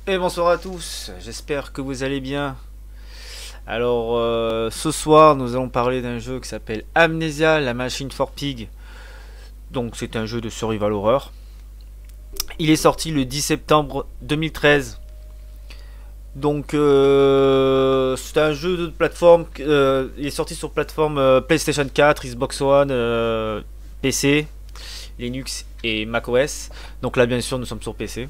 Et bonsoir à tous, j'espère que vous allez bien. Alors ce soir nous allons parler d'un jeu qui s'appelle Amnesia, la machine for pig. Donc c'est un jeu de survival horror. Il est sorti le 10 septembre 2013. Donc c'est un jeu de plateforme, il est sorti sur plateforme PlayStation 4, Xbox One, PC, Linux et macOS. Donc là bien sûr nous sommes sur PC.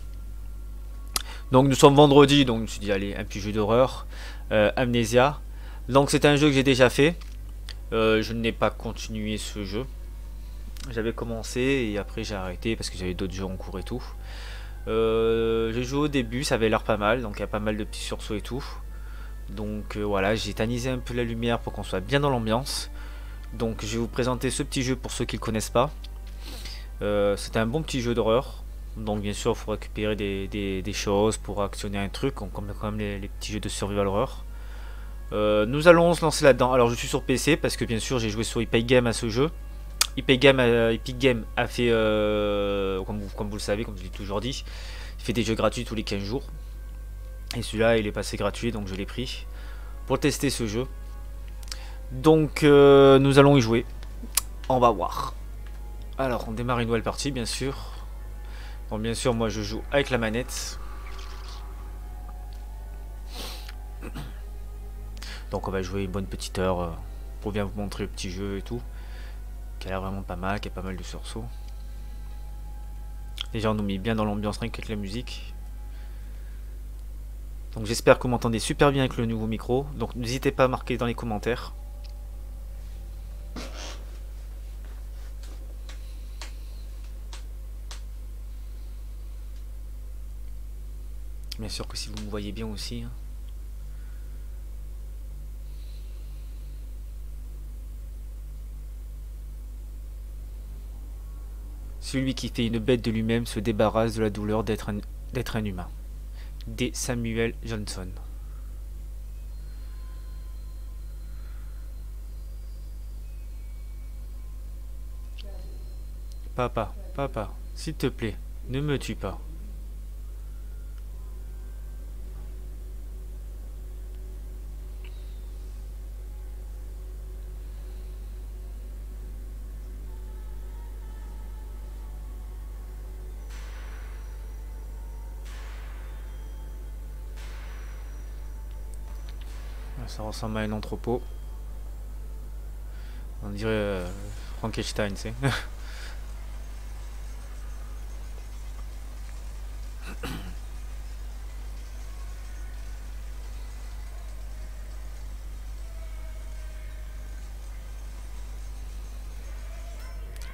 Donc nous sommes vendredi, donc je me suis dit allez, un petit jeu d'horreur, Amnesia. Donc c'est un jeu que j'ai déjà fait. Je n'ai pas continué ce jeu. J'avais commencé et après j'ai arrêté parce que j'avais d'autres jeux en cours et tout. J'ai joué au début, ça avait l'air pas mal, donc il y a pas mal de petits sursauts et tout. Donc voilà, j'ai tamisé un peu la lumière pour qu'on soit bien dans l'ambiance. Donc je vais vous présenter ce petit jeu pour ceux qui ne le connaissent pas. C'est un bon petit jeu d'horreur. Donc bien sûr il faut récupérer des choses pour actionner un truc, comme les petits jeux de survival horror. Nous allons se lancer là-dedans. Alors je suis sur PC parce que bien sûr j'ai joué sur Epic Games à ce jeu. Epic Games a fait, comme vous le savez, comme je l'ai toujours dit, il fait des jeux gratuits tous les 15 jours. Et celui-là il est passé gratuit donc je l'ai pris pour tester ce jeu. Donc nous allons y jouer. On va voir. Alors on démarre une nouvelle partie bien sûr. Donc bien sûr moi je joue avec la manette. Donc on va jouer une bonne petite heure pour bien vous montrer le petit jeu et tout. Qui a l'air vraiment pas mal, qui a pas mal de sursauts. Déjà on nous met bien dans l'ambiance rien qu'avec la musique. Donc j'espère que vous m'entendez super bien avec le nouveau micro. Donc n'hésitez pas à marquer dans les commentaires. Bien sûr que si vous me voyez bien aussi. Celui qui fait une bête de lui-même se débarrasse de la douleur d'être un humain. D. Samuel Johnson. Papa, s'il te plaît, ne me tue pas. Ça ressemble à un entrepôt. On dirait Frankenstein, tu sais.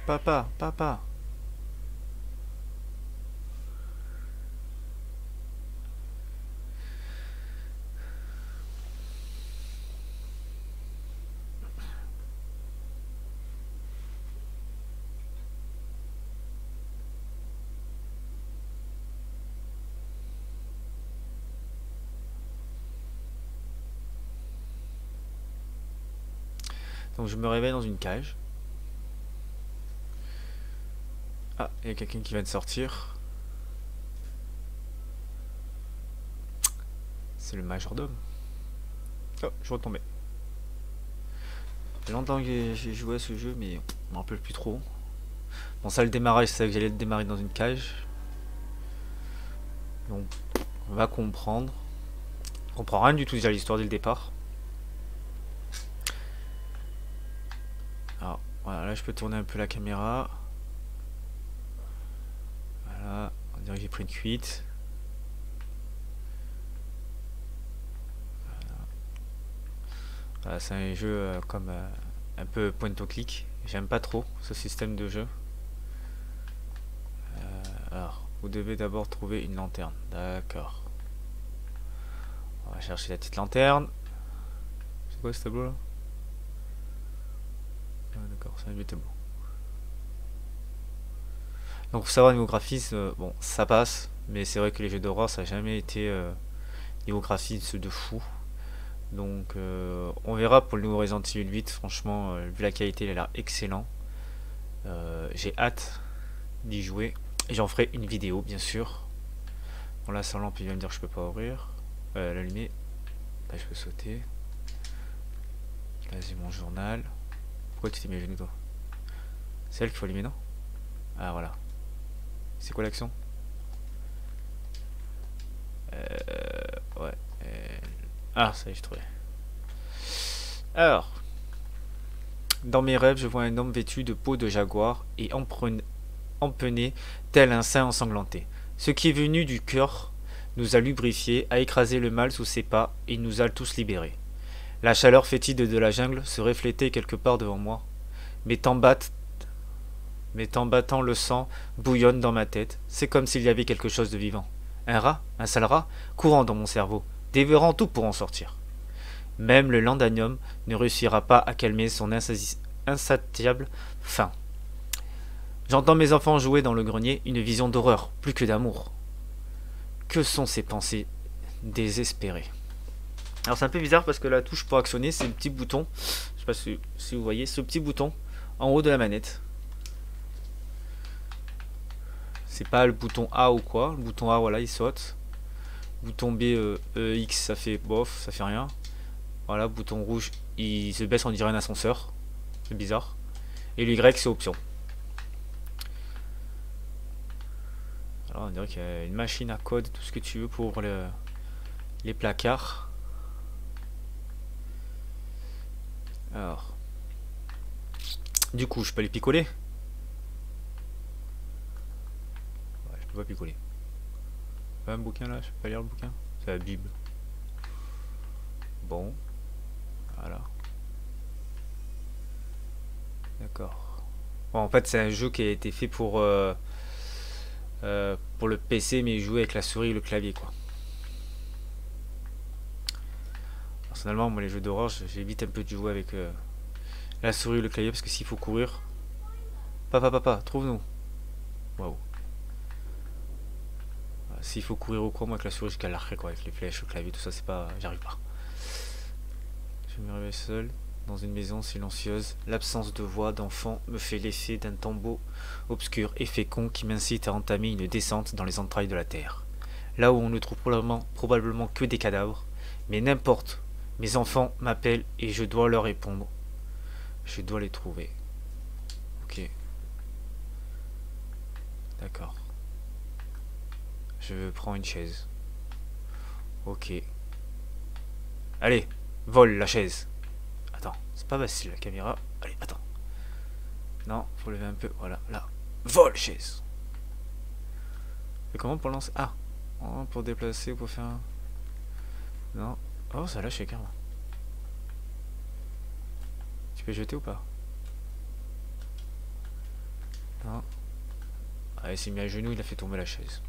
Papa. Donc je me réveille dans une cage. Ah, il y a quelqu'un qui vient de sortir. C'est le majordome. Oh, je retombais. Ça fait longtemps que j'ai joué à ce jeu, mais je me rappelle plus trop. Bon, ça, le démarrage, c'est ça que j'allais le démarrer dans une cage. Donc, on va comprendre. On comprend rien du tout déjà l'histoire dès le départ. Alors, voilà, là je peux tourner un peu la caméra. Voilà, on dirait que j'ai pris une cuite. Voilà, c'est un jeu comme un peu point and click. J'aime pas trop ce système de jeu. Alors, vous devez d'abord trouver une lanterne. D'accord. On va chercher la petite lanterne. C'est quoi ce tableau là? Ah, d'accord, c'est un vieux tableau. Donc faut savoir niveau graphisme, bon ça passe, mais c'est vrai que les jeux d'horreur ça n'a jamais été niveau graphisme de fou. Donc on verra pour le nouveau Resident Evil 8, franchement vu la qualité il a l'air excellent. J'ai hâte d'y jouer et j'en ferai une vidéo bien sûr. Bon là sa lampe il va me dire que je peux pas ouvrir. L'allumer. Là je peux sauter. Là j'ai mon journal. Pourquoi tu t'es mis à genoux toi? C'est elle qu'il faut allumer non? Ah voilà. C'est quoi l'action? Ouais. Ah ça y est j'ai trouvé. Alors. Dans mes rêves je vois un homme vêtu de peau de jaguar et empenné tel un saint ensanglanté. Ce qui est venu du cœur nous a lubrifiés, a écrasé le mal sous ses pas et nous a tous libérés. La chaleur fétide de la jungle se reflétait quelque part devant moi. Mes temps battant le sang bouillonne dans ma tête. C'est comme s'il y avait quelque chose de vivant. Un rat, un sale rat, courant dans mon cerveau, dévorant tout pour en sortir. Même le landanium ne réussira pas à calmer son insatiable faim. J'entends mes enfants jouer dans le grenier, une vision d'horreur, plus que d'amour. Que sont ces pensées désespérées? Alors c'est un peu bizarre parce que la touche pour actionner c'est le petit bouton, je sais pas si vous voyez, ce petit bouton en haut de la manette. C'est pas le bouton A ou quoi, le bouton A voilà il saute. Bouton B, X ça fait bof, ça fait rien. Voilà, bouton rouge il se baisse on dirait un ascenseur, c'est bizarre. Et le Y c'est option. Alors on dirait qu'il y a une machine à code, tout ce que tu veux pour les placards. Alors, du coup, je peux les picoler? Ouais, je peux pas picoler. Pas un bouquin là, je peux pas lire le bouquin. C'est la Bible. Bon, voilà. D'accord. Bon, en fait, c'est un jeu qui a été fait pour le PC, mais jouer avec la souris et le clavier, quoi. Personnellement, moi, les jeux d'horreur, j'évite un peu de jouer avec la souris ou le clavier parce que s'il faut courir. Papa, trouve-nous. Waouh. S'il faut courir ou quoi, moi avec la souris, je galérerais quoi, avec les flèches, le clavier, tout ça, c'est pas. J'arrive pas. Je me réveille seul, dans une maison silencieuse. L'absence de voix d'enfant me fait l'effet d'un tombeau obscur et fécond qui m'incite à entamer une descente dans les entrailles de la terre. Là où on ne trouve probablement que des cadavres. Mais n'importe. Mes enfants m'appellent et je dois leur répondre. Je dois les trouver. Ok. D'accord. Je prends une chaise. Ok. Allez, vole la chaise. Attends, c'est pas facile la caméra. Allez, attends. Non, faut lever un peu. Voilà, là. Vole chaise. Et comment pour lancer? Ah, oh, pour déplacer ou pour faire un... Non. Oh, ça lâche carrément. Tu peux jeter ou pas? Non. Ah, il s'est mis à genoux, il a fait tomber la chaise.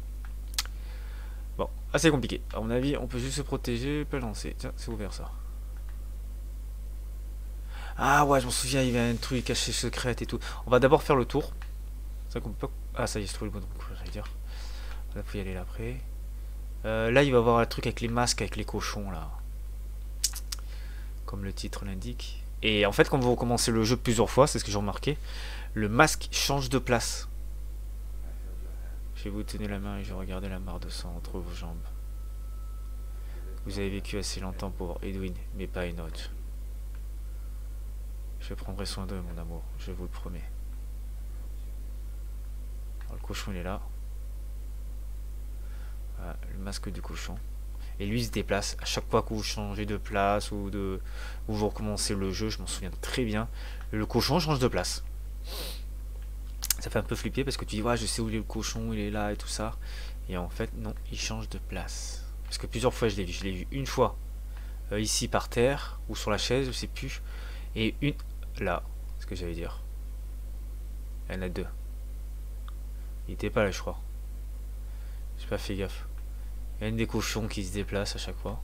Bon, assez compliqué. À mon avis, on peut juste se protéger, pas lancer. Tiens, c'est ouvert ça. Ah ouais, je m'en souviens, il y avait un truc caché secret et tout. On va d'abord faire le tour. C'est ça qu'on peut pas... Ah, ça y est, je trouve le bon truc, j'allais dire. On va y aller là après. Là, il va y avoir un truc avec les masques, avec les cochons là. Comme le titre l'indique. Et en fait, quand vous recommencez le jeu plusieurs fois, c'est ce que j'ai remarqué, le masque change de place. Je vais vous tenir la main et je vais regarder la mare de sang entre vos jambes. Vous avez vécu assez longtemps pour Edwin, mais pas une autre. Je prendrai soin d'eux, mon amour, je vous le promets. Alors, le cochon, il est là. Voilà, le masque du cochon. Et lui, il se déplace à chaque fois que vous changez de place ou vous recommencez le jeu, je m'en souviens très bien. Le cochon change de place. Ça fait un peu flipper parce que tu dis, ouais, je sais où il est le cochon, il est là et tout ça. Et en fait, non, il change de place. Parce que plusieurs fois, je l'ai vu. Je l'ai vu une fois ici par terre ou sur la chaise, je sais plus. Et une là, ce que j'allais dire. Il y en a deux. Il était pas là, je crois. J'ai pas fait gaffe. Il y a une des cochons qui se déplace à chaque fois.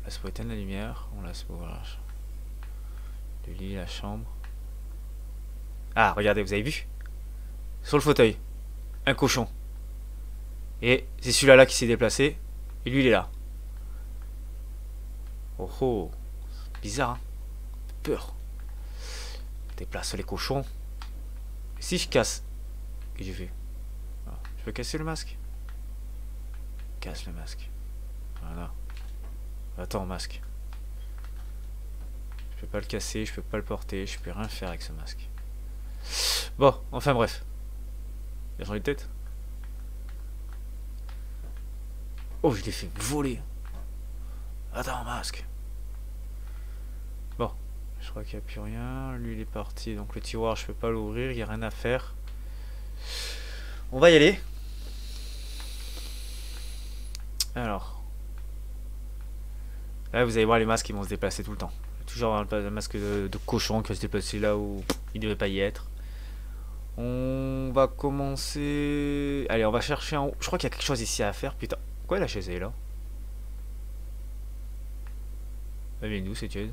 On laisse pour éteindre la lumière. On laisse pour voilà. Le lit, la chambre. Ah, regardez, vous avez vu? Sur le fauteuil, un cochon. Et c'est celui-là là qui s'est déplacé. Et lui, il est là. Oh oh. Bizarre, hein? Peur. On déplace les cochons. Et si je casse, qu'est-ce que j'ai fait? Je peux casser le masque? casse le masque. Voilà. Attends, masque. Je peux pas le casser, je peux pas le porter, je peux rien faire avec ce masque. Bon, enfin bref. Il a changé de tête. Oh, je l'ai fait voler. Attends, masque. Bon, je crois qu'il n'y a plus rien. Lui, il est parti. Donc le tiroir, je peux pas l'ouvrir, il n'y a rien à faire. On va y aller. Alors. Là, vous allez voir les masques qui vont se déplacer tout le temps. Toujours un masque de cochon qui va se déplacer là où il devait pas y être. On va commencer... Allez, on va chercher en haut. Je crois qu'il y a quelque chose ici à faire. Putain, pourquoi la chaise est là? Elle vient d'où cette chaise?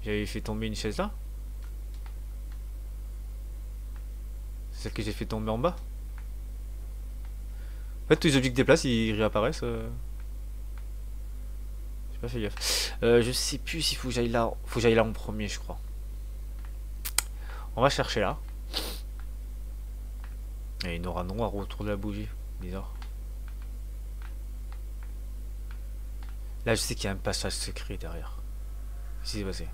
J'avais fait tomber une chaise là? C'est celle que j'ai fait tomber en bas? En fait, tous les objets qui déplacent, ils réapparaissent. J'ai pas fait gaffe. Je sais plus s'il faut que j'aille là. Faut que j'aille là en premier, je crois. On va chercher là. Et il y aura noir autour de la bougie. Bizarre. Là, je sais qu'il y a un passage secret derrière. Qu'est-ce qui s'est passé?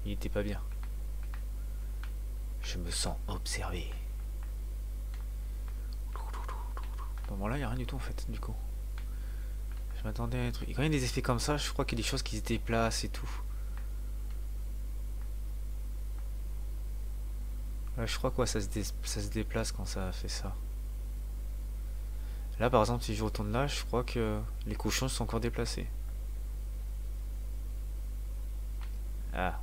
Il était pas bien. Je me sens observé. Bon, là, il n'y a rien du tout en fait, du coup. Je m'attendais à un truc. Quand il y a des effets comme ça, je crois qu'il y a des choses qui se déplacent et tout. Ouais, je crois que ouais, ça se déplace quand ça fait ça. Là, par exemple, si je retourne là, je crois que les cochons sont encore déplacés. Ah.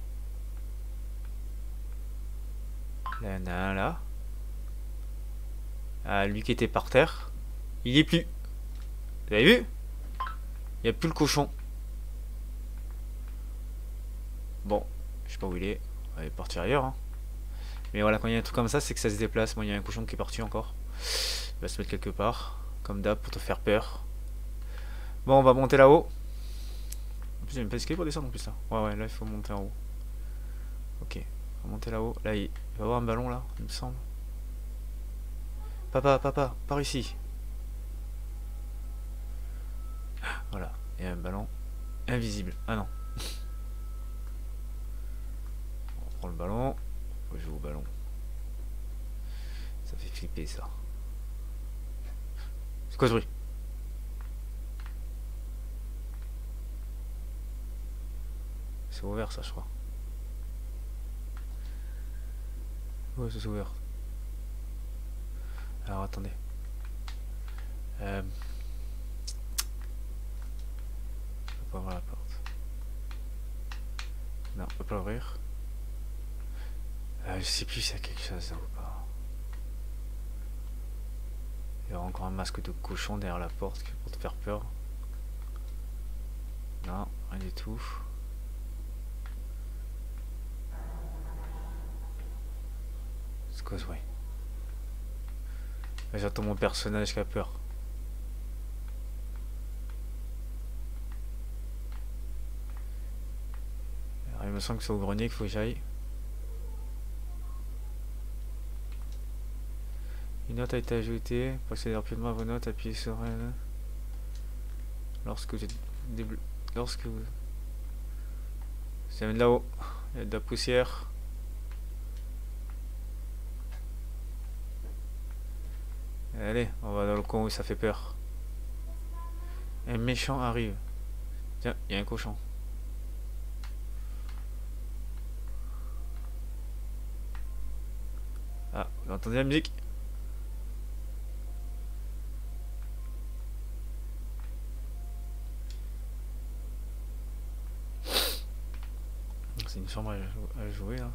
Là, il y en a un là. Ah, lui qui était par terre. Il y est plus. Vous avez vu? Il n'y a plus le cochon. Bon, je sais pas où il est. On va partir ailleurs. Hein. Mais voilà, quand il y a un truc comme ça, c'est que ça se déplace. Moi, il y a un cochon qui est parti encore. Il va se mettre quelque part. Comme d'hab, pour te faire peur. Bon, on va monter là-haut. En plus, il y a même pas d'escalier pour descendre en plus là. Ouais, là, il faut monter en haut. Ok, on va monter là-haut. Là, il va y avoir un ballon là, il me semble. Papa, par ici. Voilà, il y a un ballon invisible. Ah non. On prend le ballon. On joue au ballon. Ça fait flipper ça. C'est quoi ce bruit? C'est ouvert ça, je crois. Ouais, c'est ouvert. Alors attendez. Je peux pas ouvrir la porte. Non, on peut pas l'ouvrir. Je sais plus s'il y a quelque chose là ou pas. Il y aura encore un masque de cochon derrière la porte pour te faire peur. Non, rien du tout. C'est quoi ce bruit? J'attends mon personnage qui a peur. Alors, il me semble que c'est au grenier qu'il faut que j'aille. Une note a été ajoutée. Procédez rapidement à vos notes. Appuyez sur elle. Lorsque vous... Ça vient de là-haut. Il y a de la poussière. Allez, on va dans le coin où ça fait peur. Un méchant arrive. Tiens, il y a un cochon. Ah, vous entendez la musique? C'est une chambre à jouer là.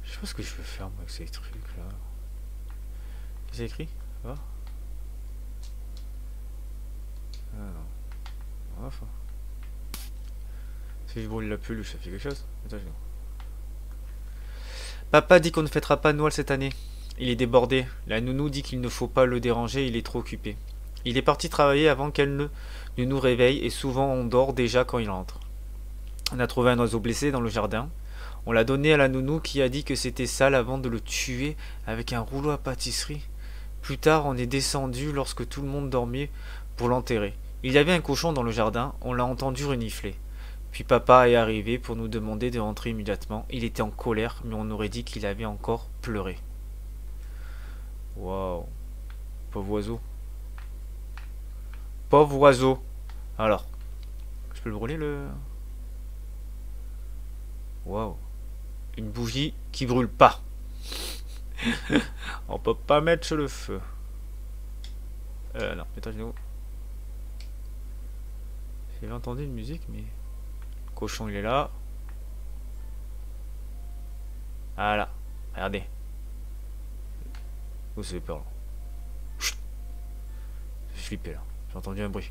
Je sais pas ce que je peux faire moi avec ces trucs là. Qu'est-ce que c'est écrit? Va. Ah non. Enfin. Si je brûle la pull, ça fait quelque chose. Attends, Papa dit qu'on ne fêtera pas Noël cette année. Il est débordé. La nounou dit qu'il ne faut pas le déranger, il est trop occupé. Il est parti travailler avant qu'elle ne nous réveille et souvent on dort déjà quand il rentre. On a trouvé un oiseau blessé dans le jardin. On l'a donné à la nounou qui a dit que c'était sale avant de le tuer avec un rouleau à pâtisserie. Plus tard, on est descendu lorsque tout le monde dormait pour l'enterrer. Il y avait un cochon dans le jardin, on l'a entendu renifler. Puis papa est arrivé pour nous demander de rentrer immédiatement. Il était en colère, mais on aurait dit qu'il avait encore pleuré. Waouh. Pauvre oiseau. Pauvre oiseau. Alors, je peux le brûler le... Waouh. Une bougie qui brûle pas. On peut pas mettre le feu. Non, mets-toi à genoux. J'avais entendu une musique, mais... Le cochon, il est là. Voilà. Regardez. Oh, ça fait peur, là. Chut. J'ai flippé, là. J'ai entendu un bruit.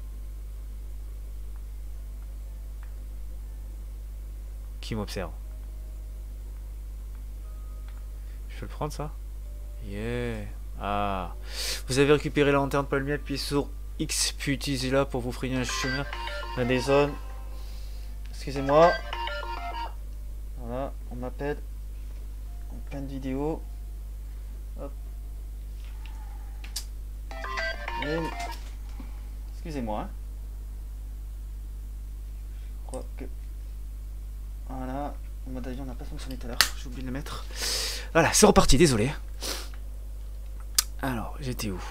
Qui m'observe? Je peux le prendre, ça? Yeah. Ah. Vous avez récupéré la lanterne palmier, appuyez sur X, puis utilisez-la pour vous frayer un chemin dans des zones. Excusez-moi. Voilà, on m'appelle en pleine vidéo. Hop. Et... Excusez-moi. Hein. Je crois que... Voilà. Le mode avion n'a pas fonctionné tout à l'heure. J'ai oublié de le mettre. Voilà, c'est reparti, désolé. Alors, j'étais où?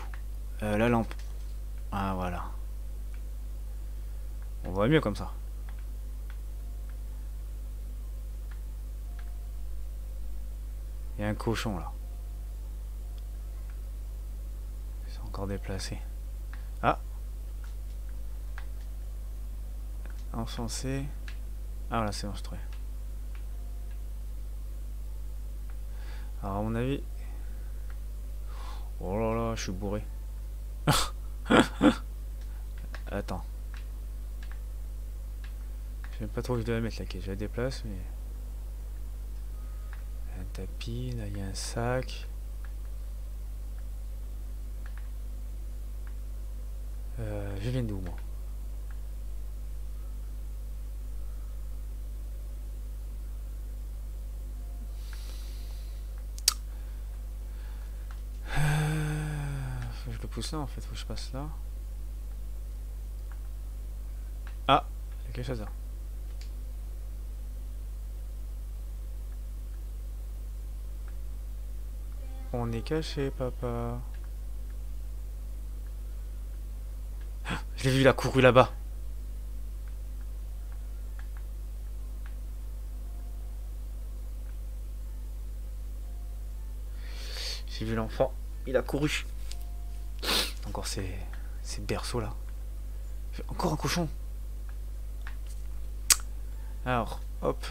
La lampe. Ah, voilà. On voit mieux comme ça. Il y a un cochon là. C'est encore déplacé. Ah. Enfoncé. Ah voilà, c'est bon, je trouvais. Alors à mon avis... Oh là là, je suis bourré. Attends. Je sais pas trop où je dois la mettre la caisse. Je la déplace, mais... Un tapis, là il y a un sac. Je viens d'où moi? Faut que je le pousse là en fait, faut que je passe là. Ah, il y a quelque chose là. On est caché, papa. Je l'ai vu, il a couru là-bas. J'ai vu l'enfant, il a couru. Encore ces berceaux là. Encore un cochon. Alors, hop.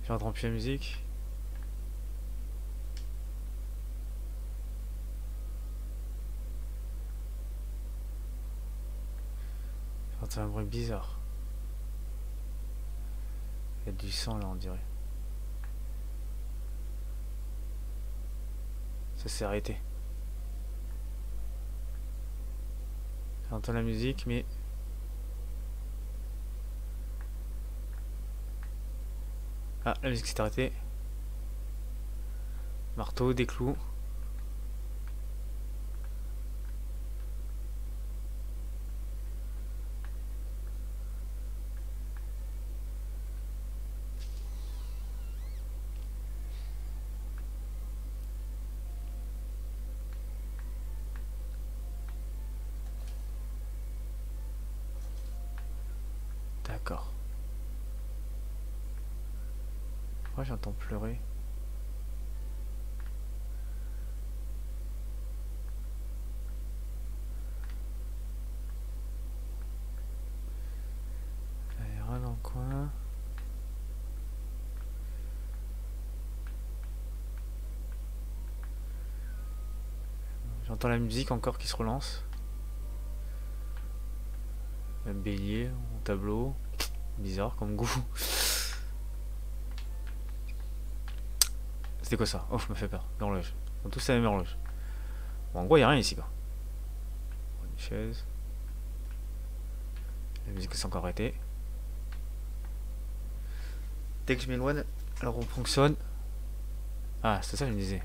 J'entends plus la musique. J'entends un bruit bizarre. Il y a du sang là, on dirait. Ça s'est arrêté. J'entends la musique, mais... Ah, la musique s'est arrêtée. Marteau, des clous. D'accord. Moi j'entends pleurer. Il y a rien dans le coin. J'entends la musique encore qui se relance. Un bélier, un tableau. Bizarre comme goût. C'était quoi ça? Oh, je me fais peur. L'horloge. Ils ont tous la même horloge. Bon, en gros, il n'y a rien ici, quoi. Une chaise. La musique s'est encore arrêtée. Dès que je m'éloigne, alors on fonctionne. Ah, c'est ça que je me disais.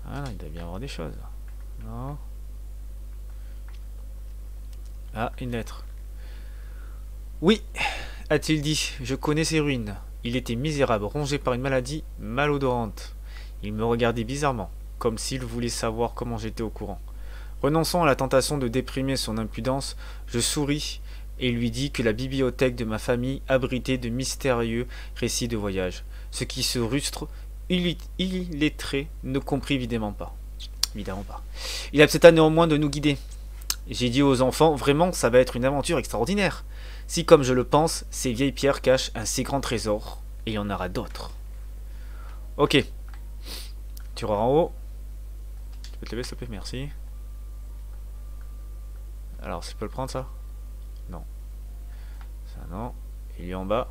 Ah non, il doit bien y avoir des choses. Non. Ah, une lettre. Oui, a-t-il dit, je connais ces ruines. Il était misérable, rongé par une maladie malodorante. Il me regardait bizarrement, comme s'il voulait savoir comment j'étais au courant. Renonçant à la tentation de déprimer son impudence, je souris et lui dis que la bibliothèque de ma famille abritait de mystérieux récits de voyage. Ce qui ce rustre illettré ne comprit évidemment pas. Il accepta néanmoins de nous guider. J'ai dit aux enfants, vraiment, ça va être une aventure extraordinaire. Si, comme je le pense, ces vieilles pierres cachent un si grand trésor, et il y en aura d'autres. Ok. Tu auras en haut. Tu peux te lever, s'il te plaît, merci. Alors, je peux le prendre, ça? Non. Ça, non. Il est en bas.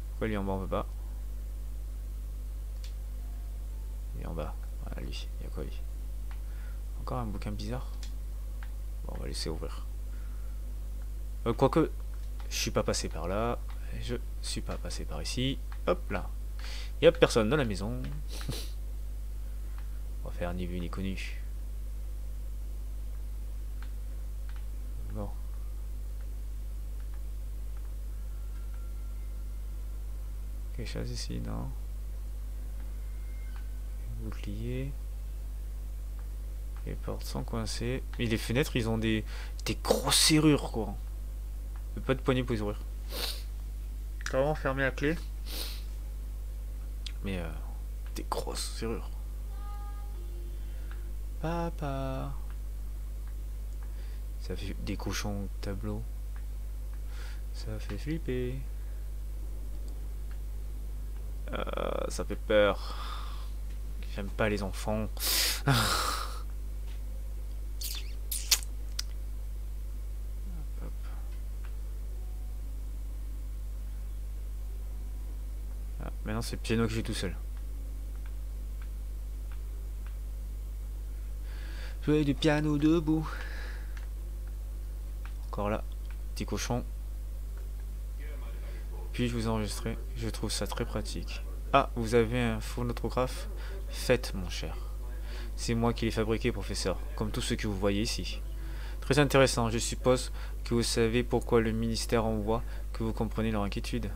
Pourquoi il est en bas, on veut pas? Il est en bas. Voilà, lui. Il y a quoi, lui? Encore un bouquin bizarre. Bon, on va laisser ouvrir. Quoique, je suis pas passé par là. Je suis pas passé par ici. Hop là. Il n'y a personne dans la maison. On va faire ni vu ni connu. Bon. Quelque chose ici, non? Bouclier. Les portes sont coincées. Et les fenêtres, ils ont des grosses serrures, quoi. Pas de poignée pour les ouvrir. Carrément fermé à clé. Mais des grosses serrures. Papa. Ça fait des cochons au tableau. Ça fait flipper. Ça fait peur. J'aime pas les enfants. Maintenant c'est le piano que j'ai tout seul. Jouer du piano debout. Encore là, petit cochon. Puis-je vous enregistrer? Je trouve ça très pratique. Ah, vous avez un phonographe? Faites, mon cher. C'est moi qui l'ai fabriqué, professeur, comme tous ceux que vous voyez ici. Très intéressant, je suppose que vous savez pourquoi le ministère envoie, que vous comprenez leur inquiétude.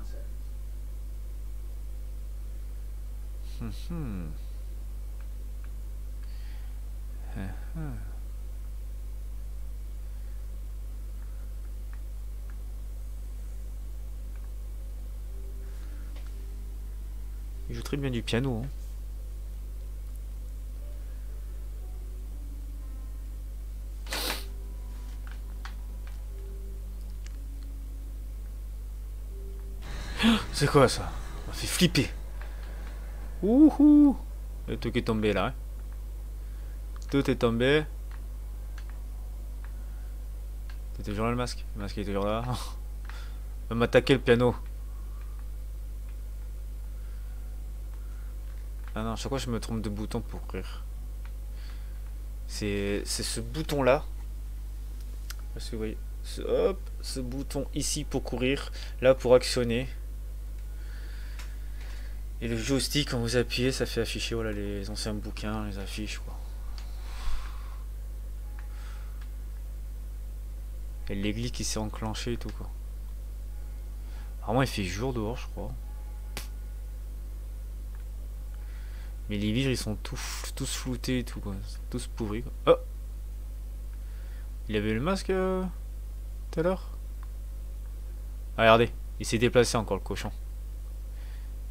Il joue très bien du piano. Hein. C'est quoi ça? Ça m'a fait flipper. Ouhou! Le truc est tombé là. Hein. Tout est tombé. C'est toujours là le masque? Le masque est toujours là. Va m'attaquer le piano. Ah non, à chaque fois je me trompe de bouton pour courir. C'est ce bouton là. Parce que vous voyez, hop, ce bouton ici pour courir, là pour actionner. Et le joystick, quand vous appuyez, ça fait afficher voilà, les anciens bouquins, les affiches quoi. Et l'aiguille qui s'est enclenchée et tout quoi. Apparemment il fait jour dehors je crois. Mais les vivres ils sont tous floutés et tout quoi. Tous pourris quoi. Oh! Il avait le masque tout à l'heure? Ah, regardez, il s'est déplacé encore le cochon.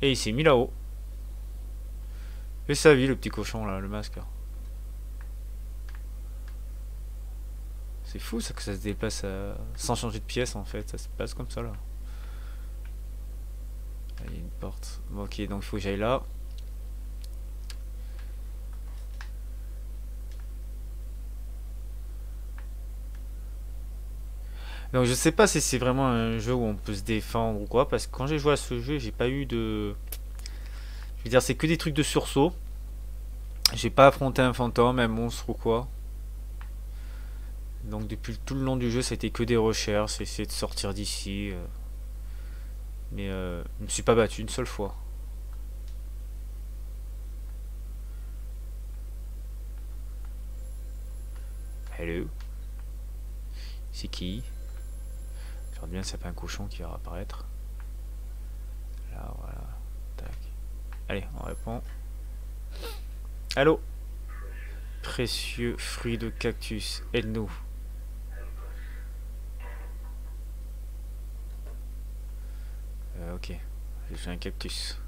Et il s'est mis là-haut. Et sa vie le petit cochon là, le masque. C'est fou ça que ça se déplace sans changer de pièce en fait, ça se passe comme ça là. Là, il y a une porte. Bon, ok, donc il faut que j'aille là. Donc je sais pas si c'est vraiment un jeu où on peut se défendre ou quoi, parce que quand j'ai joué à ce jeu, j'ai pas eu de... Je veux dire, c'est que des trucs de sursaut. J'ai pas affronté un fantôme, un monstre ou quoi. Donc depuis tout le long du jeu, c'était que des recherches, essayer de sortir d'ici. Mais je me suis pas battu une seule fois. Hello. C'est qui? J'aimerais bien c'est pas un cochon qui va apparaître. Là, voilà. Tac. Allez, on répond. Allô? Précieux fruit de cactus. Aide-nous. Ok. J'ai un cactus.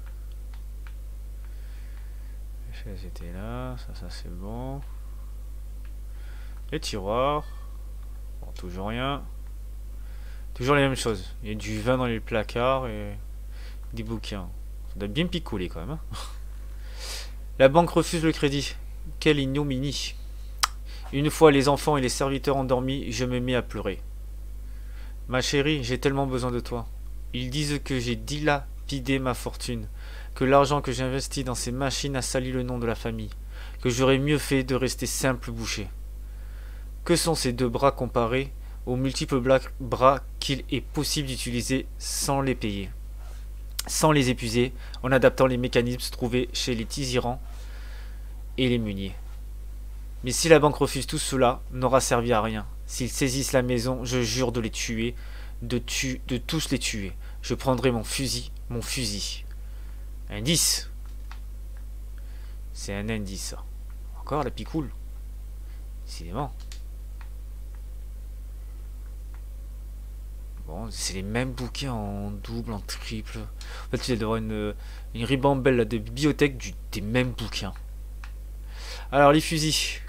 C'était là. Ça c'est bon. Les tiroirs. Bon, toujours rien. Toujours les mêmes choses. Il y a du vin dans les placards et des bouquins. Ça doit bien picoler quand même. Hein. La banque refuse le crédit. Quelle ignominie. Une fois les enfants et les serviteurs endormis, je me mets à pleurer. Ma chérie, j'ai tellement besoin de toi. Ils disent que j'ai dilapidé ma fortune, que l'argent que j'ai investi dans ces machines a sali le nom de la famille, que j'aurais mieux fait de rester simple boucher. Que sont ces deux bras comparés aux multiples bras qu'il est possible d'utiliser sans les payer, sans les épuiser, en adaptant les mécanismes trouvés chez les tisserands et les meuniers. Mais si la banque refuse tout cela, n'aura servi à rien. S'ils saisissent la maison, je jure de les tuer, de tous les tuer. Je prendrai mon fusil, mon fusil. Indice. C'est un indice, ça. Encore la picoule. Décidément. Bon, c'est les mêmes bouquins en double, en triple. En fait, il doit y avoir une ribambelle là, de bibliothèque des mêmes bouquins. Alors, les fusils.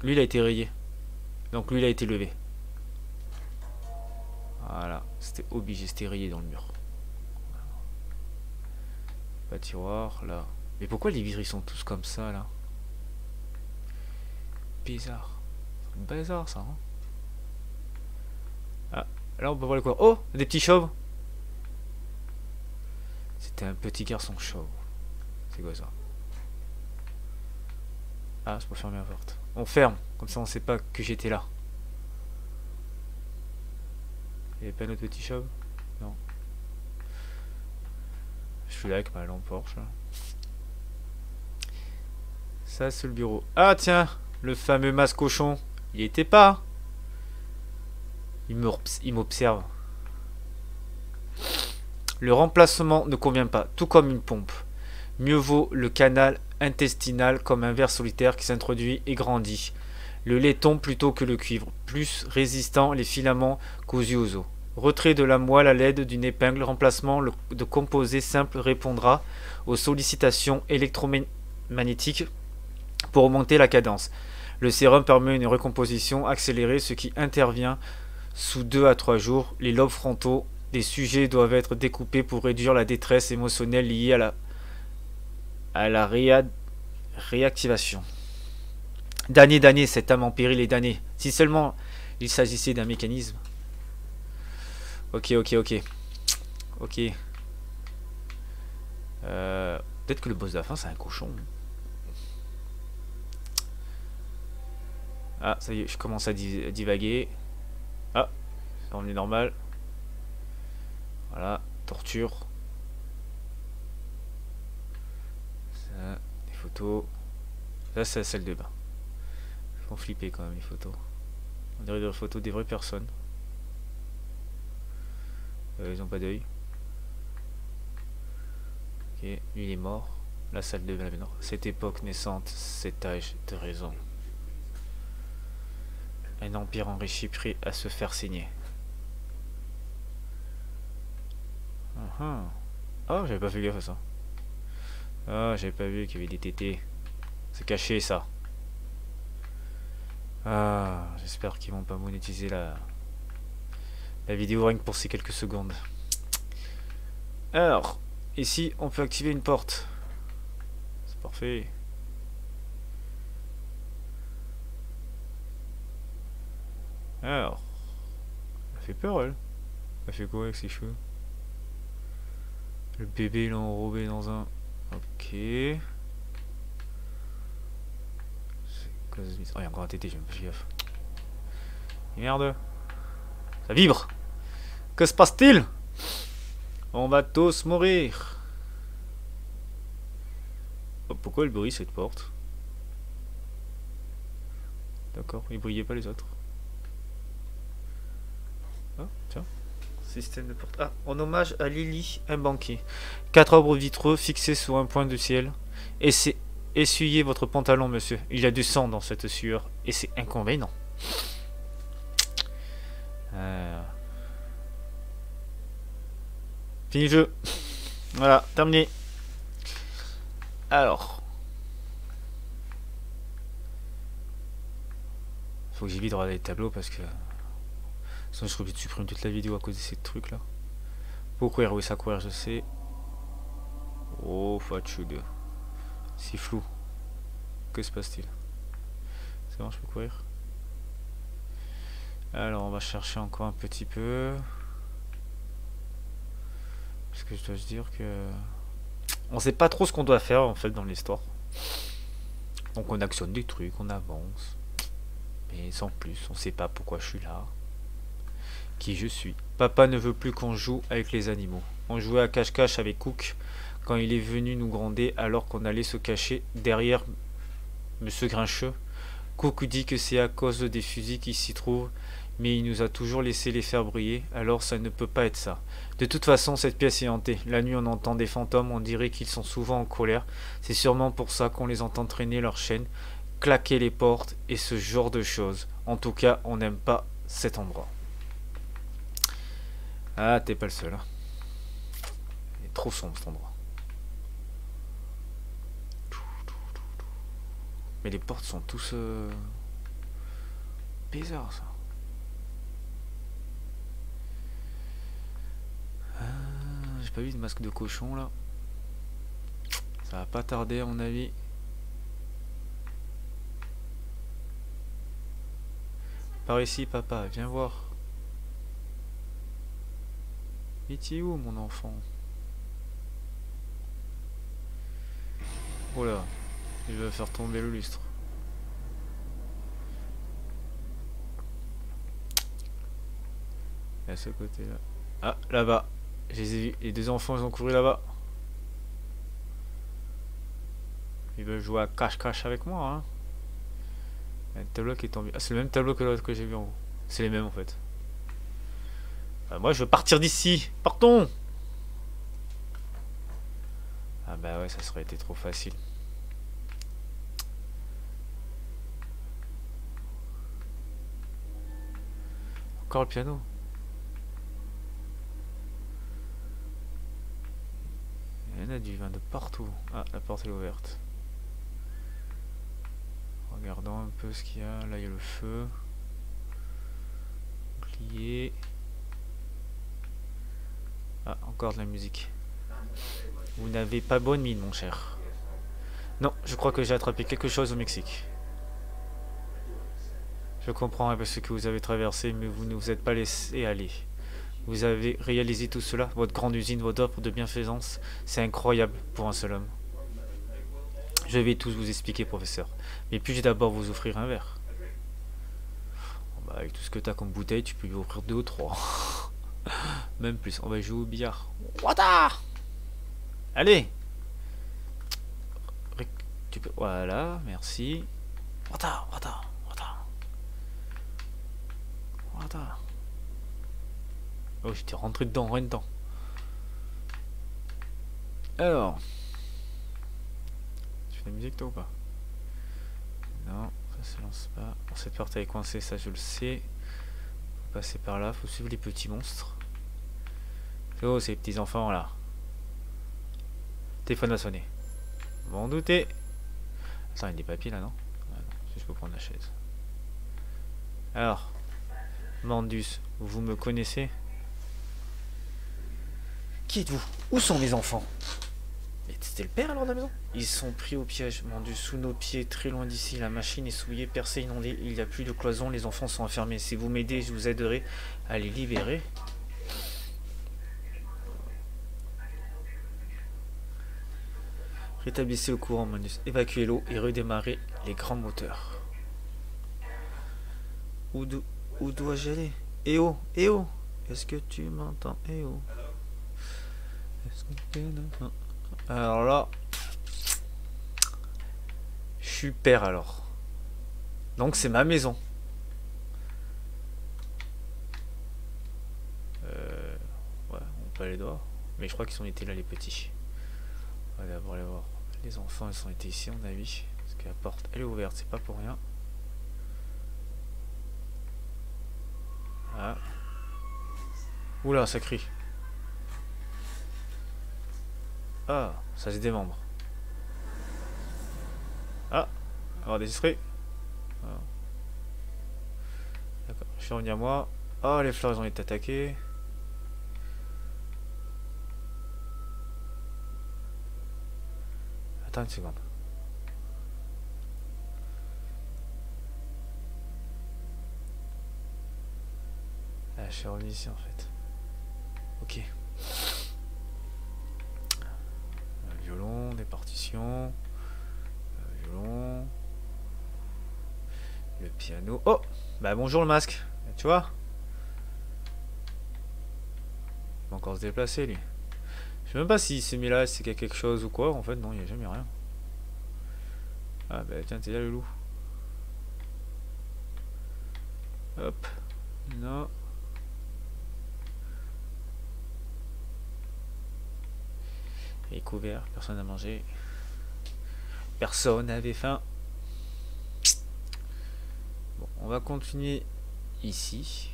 Lui, il a été rayé. Donc, lui, il a été levé. Voilà. C'était obligé, c'était rayé dans le mur. Pas de tiroir, là. Mais pourquoi les vitres, ils sont tous comme ça, là? Bizarre. Bizarre, ça, hein. Ah, là, on peut voir le quoi. Oh, des petits chauves. C'était un petit garçon chauve. C'est quoi ça? Ah, c'est pour fermer la porte. On ferme, comme ça on sait pas que j'étais là. Il n'y avait pas un autre petit chauve? Non. Je suis là avec ma lampe Porsche. Là. Ça, c'est le bureau. Ah, tiens, le fameux masque cochon. Il était pas. Il m'observe. Le remplacement ne convient pas, tout comme une pompe. Mieux vaut le canal intestinal comme un ver solitaire qui s'introduit et grandit. Le laiton plutôt que le cuivre, plus résistant les filaments cousus aux os. Retrait de la moelle à l'aide d'une épingle, remplacement de composé simple répondra aux sollicitations électromagnétiques pour augmenter la cadence. Le sérum permet une recomposition accélérée, ce qui intervient sous 2 à 3 jours. Les lobes frontaux des sujets doivent être découpés pour réduire la détresse émotionnelle liée à la réactivation. Damné, cette âme en péril est damnée. Si seulement il s'agissait d'un mécanisme. Ok. Ok. Peut-être que le boss de la fin, c'est un cochon. Ah, ça y est, je commence à divaguer. Ah, c'est revenu normal. Voilà, torture. Ça, les photos. Ça, c'est la salle de bain. Ils font flipper quand même, les photos. On dirait des photos des vraies personnes. Ils ont pas d'œil. Ok, lui il est mort. La salle de bain, non. Cette époque naissante, cet âge de raison. Un empire enrichi prêt à se faire saigner. Oh, j'avais pas fait gaffe à ça. Ah, j'avais pas vu qu'il y avait des tétés. C'est caché ça. Ah, j'espère qu'ils vont pas monétiser la vidéo rien que pour ces quelques secondes. Alors, ici, on peut activer une porte. C'est parfait. Alors, elle fait peur, elle. Elle fait quoi avec ses cheveux? Le bébé, il est enrobé dans un... Ok. Close Smith. Oh, il y a encore un TT, je me fais gaffe. Merde. Ça vibre. Que se passe-t-il? On va tous mourir. Oh, pourquoi elle brille cette porte? D'accord, il brillait pas les autres. Ah, tiens. Système de porte. Ah, en hommage à Lily, un banquier. 4 arbres vitreux fixés sur un point de ciel. Et c'est essuyez votre pantalon, monsieur. Il y a du sang dans cette sueur. Et c'est inconvénient. Fini le jeu. Voilà, terminé. Alors. Faut que j'évite de regarder les tableaux parce que... Sinon je serais obligé de supprimer toute la vidéo à cause de ces trucs là. Pour courir, oui ça courir je sais. Oh Fatchud. C'est flou. Que se passe-t-il? C'est bon, je peux courir. Alors on va chercher encore un petit peu. Parce que je dois se dire que... On sait pas trop ce qu'on doit faire en fait dans l'histoire. Donc on actionne des trucs, on avance. Mais sans plus, on sait pas pourquoi je suis là. Qui je suis. Papa ne veut plus qu'on joue avec les animaux. On jouait à cache-cache avec Cook quand il est venu nous gronder alors qu'on allait se cacher derrière Monsieur Grincheux. Cook dit que c'est à cause des fusils qui s'y trouvent, mais il nous a toujours laissé les faire briller, alors ça ne peut pas être ça. De toute façon, cette pièce est hantée. La nuit, on entend des fantômes, on dirait qu'ils sont souvent en colère. C'est sûrement pour ça qu'on les entend traîner leurs chaînes, claquer les portes et ce genre de choses. En tout cas, on n'aime pas cet endroit. Ah, t'es pas le seul. Hein. Il est trop sombre cet endroit. Mais les portes sont tous... bizarres, ça. J'ai pas vu de masque de cochon, là. Ça va pas tarder, à mon avis. Par ici, papa, viens voir. Il est où, mon enfant? Oh là, il va faire tomber le lustre. Et à ce côté-là. Ah, là-bas. Je les ai vus. Les deux enfants, ils ont couru là-bas. Ils veulent jouer à cache-cache avec moi, hein. Il y a un tableau qui est tombé. Ah, c'est le même tableau que l'autre que j'ai vu en haut. C'est les mêmes, en fait. Moi, je veux partir d'ici. Partons! Ah bah ouais, ça serait été trop facile. Encore le piano. Il y en a du vin de partout. Ah, la porte est ouverte. Regardons un peu ce qu'il y a. Là, il y a le feu. Bouclier. Ah, encore de la musique. Vous n'avez pas bonne mine, mon cher. Non, je crois que j'ai attrapé quelque chose au Mexique. Je comprends un peu ce que vous avez traversé, mais vous ne vous êtes pas laissé aller. Vous avez réalisé tout cela, votre grande usine, votre offre de bienfaisance. C'est incroyable pour un seul homme. Je vais tous vous expliquer, professeur. Mais puis-je d'abord vous offrir un verre? Bah, avec tout ce que tu as comme bouteille, tu peux lui offrir 2 ou 3. Même plus. On va jouer au billard. Wata! Allez! Tu peux... Voilà, merci. Wata, wata, wata. Wata. Oh, j'étais rentré dedans en rien de temps. Alors. Tu fais de la musique toi ou pas? Non, ça se lance pas. Bon, cette porte elle est coincée, ça je le sais. Faut passer par là, faut suivre les petits monstres. Oh, ces petits enfants là. Téléphone va sonner. M'en douter. Attends, il y a des papiers là, non? Ah, non, je peux prendre la chaise. Alors, Mandus, vous me connaissez? Qui êtes-vous? Où sont mes enfants? Mais c'était le père alors de la maison? Ils sont pris au piège, Mandus, sous nos pieds, très loin d'ici. La machine est souillée, percée, inondée. Il n'y a plus de cloison, les enfants sont enfermés. Si vous m'aidez, je vous aiderai à les libérer. Rétablissez le courant, Mandus. Évacuez l'eau et redémarrez les grands moteurs. Où dois-je aller? Eh oh, eh oh, est-ce que tu m'entends? Eh oh. Est-ce que tu m'entends? Alors là, super alors. Donc c'est ma maison. Ouais, on peut aller dehors. Mais je crois qu'ils ont été là les petits. On va d'abord aller voir. Les enfants, ils ont été ici, on a vu. Parce que la porte, elle est ouverte, c'est pas pour rien. Ah. Oula, ça crie. Ah, ça se démembre. Ah, avoir des esprits. Ah. D'accord, je suis revenu à moi. Oh, les fleurs, ils ont été attaquées. Attends une seconde. Ah, je suis revenu ici en fait. Ok. Violon, des partitions. Violon. Le piano. Oh, bah bonjour le masque. Tu vois, il va encore se déplacer lui. Je sais même pas s'il s'est mis là, c'est qu'il y a quelque chose ou quoi. En fait, non, il n'y a jamais rien. Ah bah tiens, t'es là le loup. Hop. Non. Il est couvert, personne n'a mangé. Personne n'avait faim. Bon, on va continuer ici.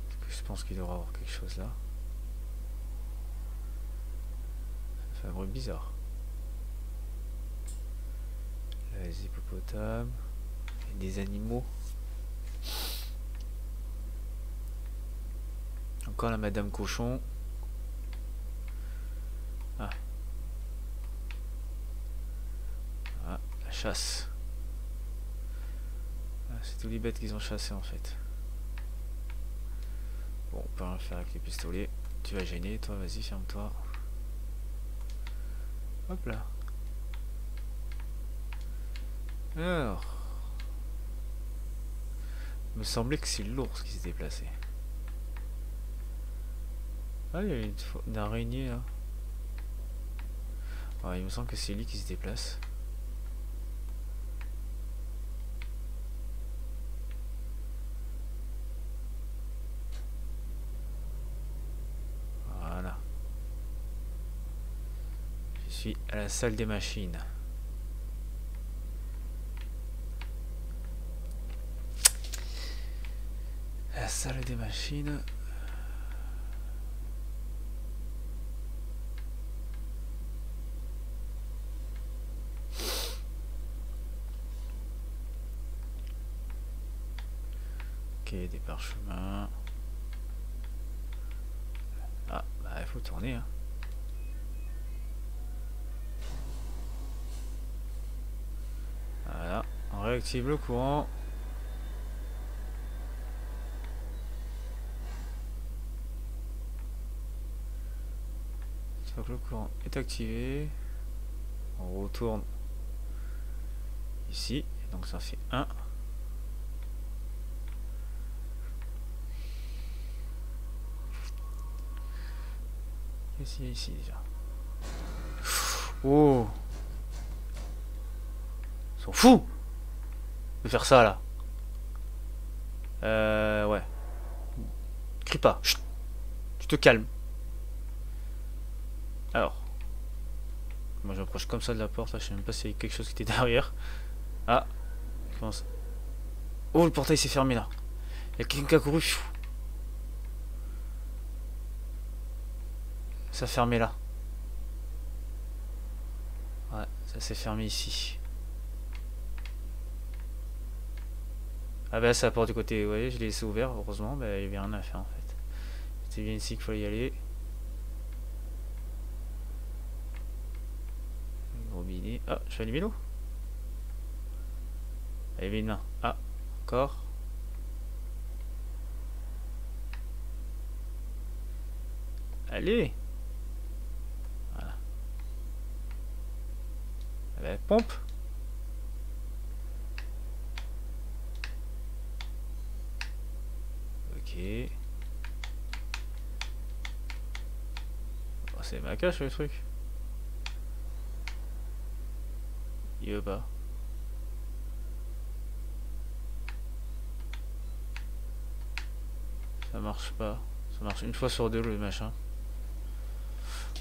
Parce que je pense qu'il devra y avoir quelque chose là. Ça fait un bruit bizarre. Là, les hippopotames. Et des animaux. Encore la madame cochon. Ah. Ah, la chasse. Ah, c'est tous les bêtes qu'ils ont chassé en fait. Bon, on peut rien faire avec les pistolets. Tu vas gêner, toi, vas-y, ferme-toi. Hop là. Alors. Il me semblait que c'est l'ours qui s'est déplacé. Ah, il y a une araignée là. Ouais, il me semble que c'est lui qui se déplace. Voilà. Je suis à la salle des machines. La salle des machines. Ok, des parchemins. Ah, bah il faut tourner hein. Voilà, on réactive le courant. Une fois que le courant est activé, on retourne ici, donc ça fait 1. Qu'est-ce qu'il y a ici déjà? Oh, ils sont fous de faire ça là. Ouais. Crie pas. Chut. Tu te calmes. Alors. Moi j'approche comme ça de la porte. Là, je sais même pas s'il y a quelque chose qui était derrière. Ah. Comment ça? Oh, le portail s'est fermé là. Il y a quelqu'un qui a couru. Ça s'est fermé là. Ouais, ça s'est fermé ici. Ah bah c'est la porte du côté, vous voyez, je l'ai laissé ouvert, heureusement, bah il y avait rien à faire en fait. C'était bien ici qu'il fallait y aller. Robinet. Ah, je vais allumer l'eau. Allez, une main. Ah, encore. Allez. Voilà. Ah bah, pompe. Ok. Oh, c'est ma cache le truc. Il veut pas. Ça marche pas. Ça marche une fois sur deux le machin.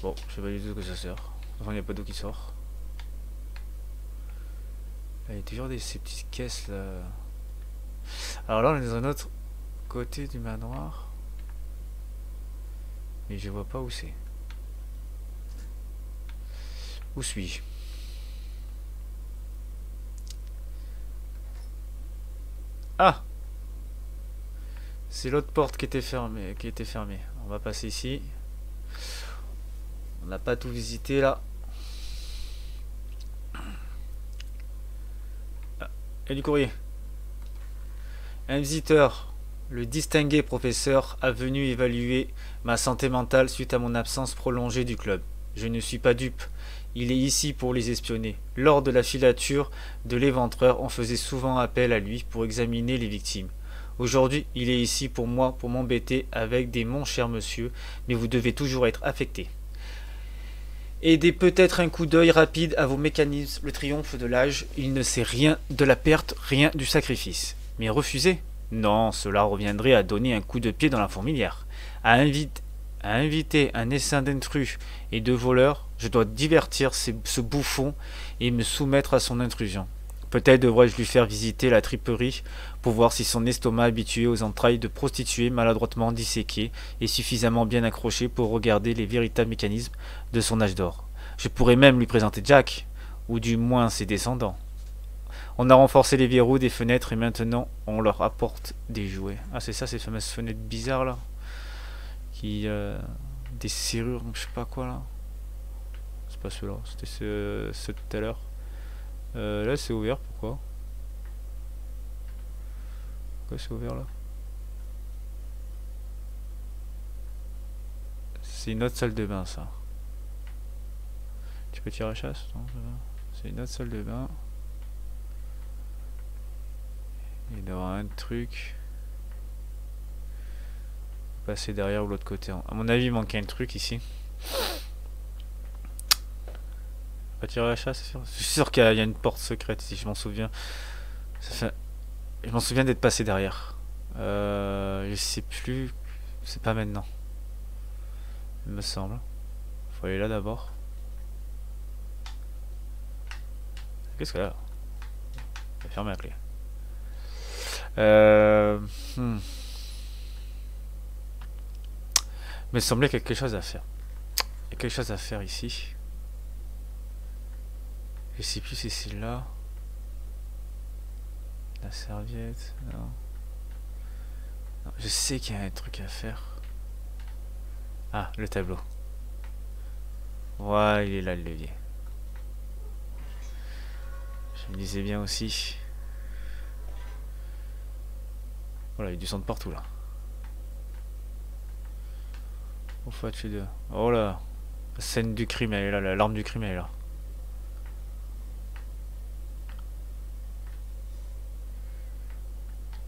Bon, je sais pas du tout de quoi ça sert. Enfin, il n'y a pas d'eau qui sort. Il y a toujours ces petites caisses là. Alors là, on est dans un autre côté du manoir. Mais je vois pas où c'est. Où suis-je? Ah! C'est l'autre porte qui était fermée, On va passer ici. On n'a pas tout visité là. Ah, et du courrier. Un visiteur, le distingué professeur, a venu évaluer ma santé mentale suite à mon absence prolongée du club. Je ne suis pas dupe. Il est ici pour les espionner. Lors de la filature de l'éventreur, on faisait souvent appel à lui pour examiner les victimes. Aujourd'hui, il est ici pour moi, pour m'embêter avec des mon cher monsieur, mais vous devez toujours être affecté. Aidez peut-être un coup d'œil rapide à vos mécanismes, le triomphe de l'âge. Il ne sait rien de la perte, rien du sacrifice. Mais refuser? Non, cela reviendrait à donner un coup de pied dans la fourmilière. À inviter un essaim d'intrus et de voleurs, je dois divertir ce bouffon et me soumettre à son intrusion. Peut-être devrais-je lui faire visiter la triperie pour voir si son estomac habitué aux entrailles de prostituées maladroitement disséquées est suffisamment bien accroché pour regarder les véritables mécanismes de son âge d'or. Je pourrais même lui présenter Jack, ou du moins ses descendants. On a renforcé les verrous des fenêtres et maintenant on leur apporte des jouets. Ah, c'est ça, ces fameuses fenêtres bizarres là, qui des serrures, je sais pas quoi là. C'est pas ceux-là, c'était ceux de tout à l'heure. Là c'est ouvert, pourquoi? Pourquoi c'est ouvert là? C'est une autre salle de bain ça. Tu peux tirer à chasse? Non, c'est une autre salle de bain. Il doit y avoir un truc. Passer derrière ou l'autre côté. À mon avis il manquait un truc ici. Pas tirer à la chasse, c'est sûr. Je suis sûr qu'il y a une porte secrète ici, je m'en souviens. Je m'en souviens d'être passé derrière. Je sais plus. C'est pas maintenant. Il me semble. Faut aller là d'abord. Qu'est-ce que là? Il va fermer la clé. Il me semblait quelque chose à faire. Il y a quelque chose à faire ici. Je sais plus si c'est là. La serviette. Non. Non, je sais qu'il y a un truc à faire. Ah, le tableau. Ouais, il est là le levier. Je me disais bien aussi. Voilà, il y a du sang de partout là. Au fait, tu deux. Oh là. La scène du crime, elle est là. L'arme du crime, elle est là.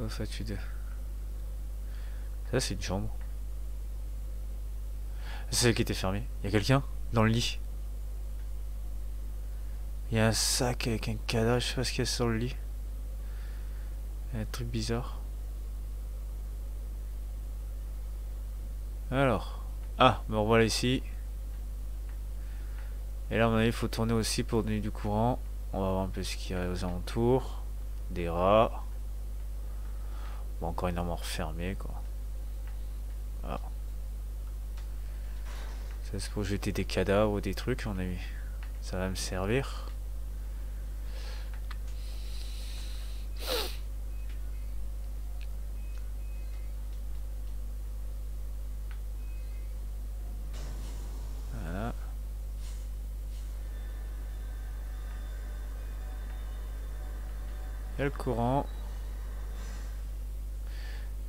Au fait, tu deux. Ça, c'est une chambre. C'est celle qui était fermée. Il y a quelqu'un dans le lit. Il y a un sac avec un cadavre, je sais pas ce qu'il y a sur le lit. Il y a un truc bizarre. Alors. Ah, me revoilà ici. Et là, à mon avis, il faut tourner aussi pour donner du courant. On va voir un peu ce qu'il y a aux alentours. Des rats. Bon, encore une armoire fermée, quoi. Ah. Ça, c'est pour jeter des cadavres ou des trucs, on a vu. Ça va me servir. Voilà. Il y a le courant.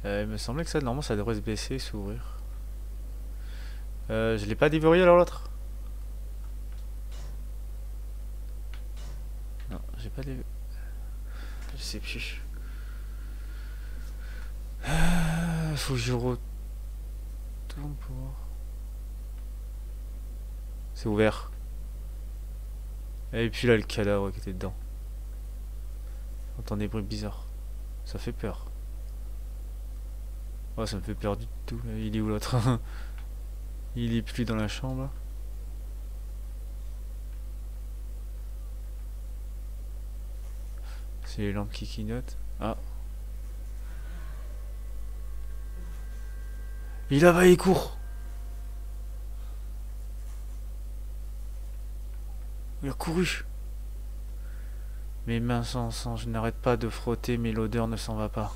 Il me semblait que ça, normalement, ça devrait se baisser et s'ouvrir. Je l'ai pas déverrouillé alors l'autre? Non, j'ai pas déverrouillé. Je sais plus. faut que je retourne pour voir. C'est ouvert. Et puis là, le cadavre qui était dedans. J'entends des bruits bizarres. Ça fait peur. Ouais, ça me fait peur du tout. Il est où l'autre? Il est plus dans la chambre là. C'est les lampes qui clignotent. Ah. Il là-bas, il court. Il a couru. Mes mains sont en sang. Je n'arrête pas de frotter, mais l'odeur ne s'en va pas.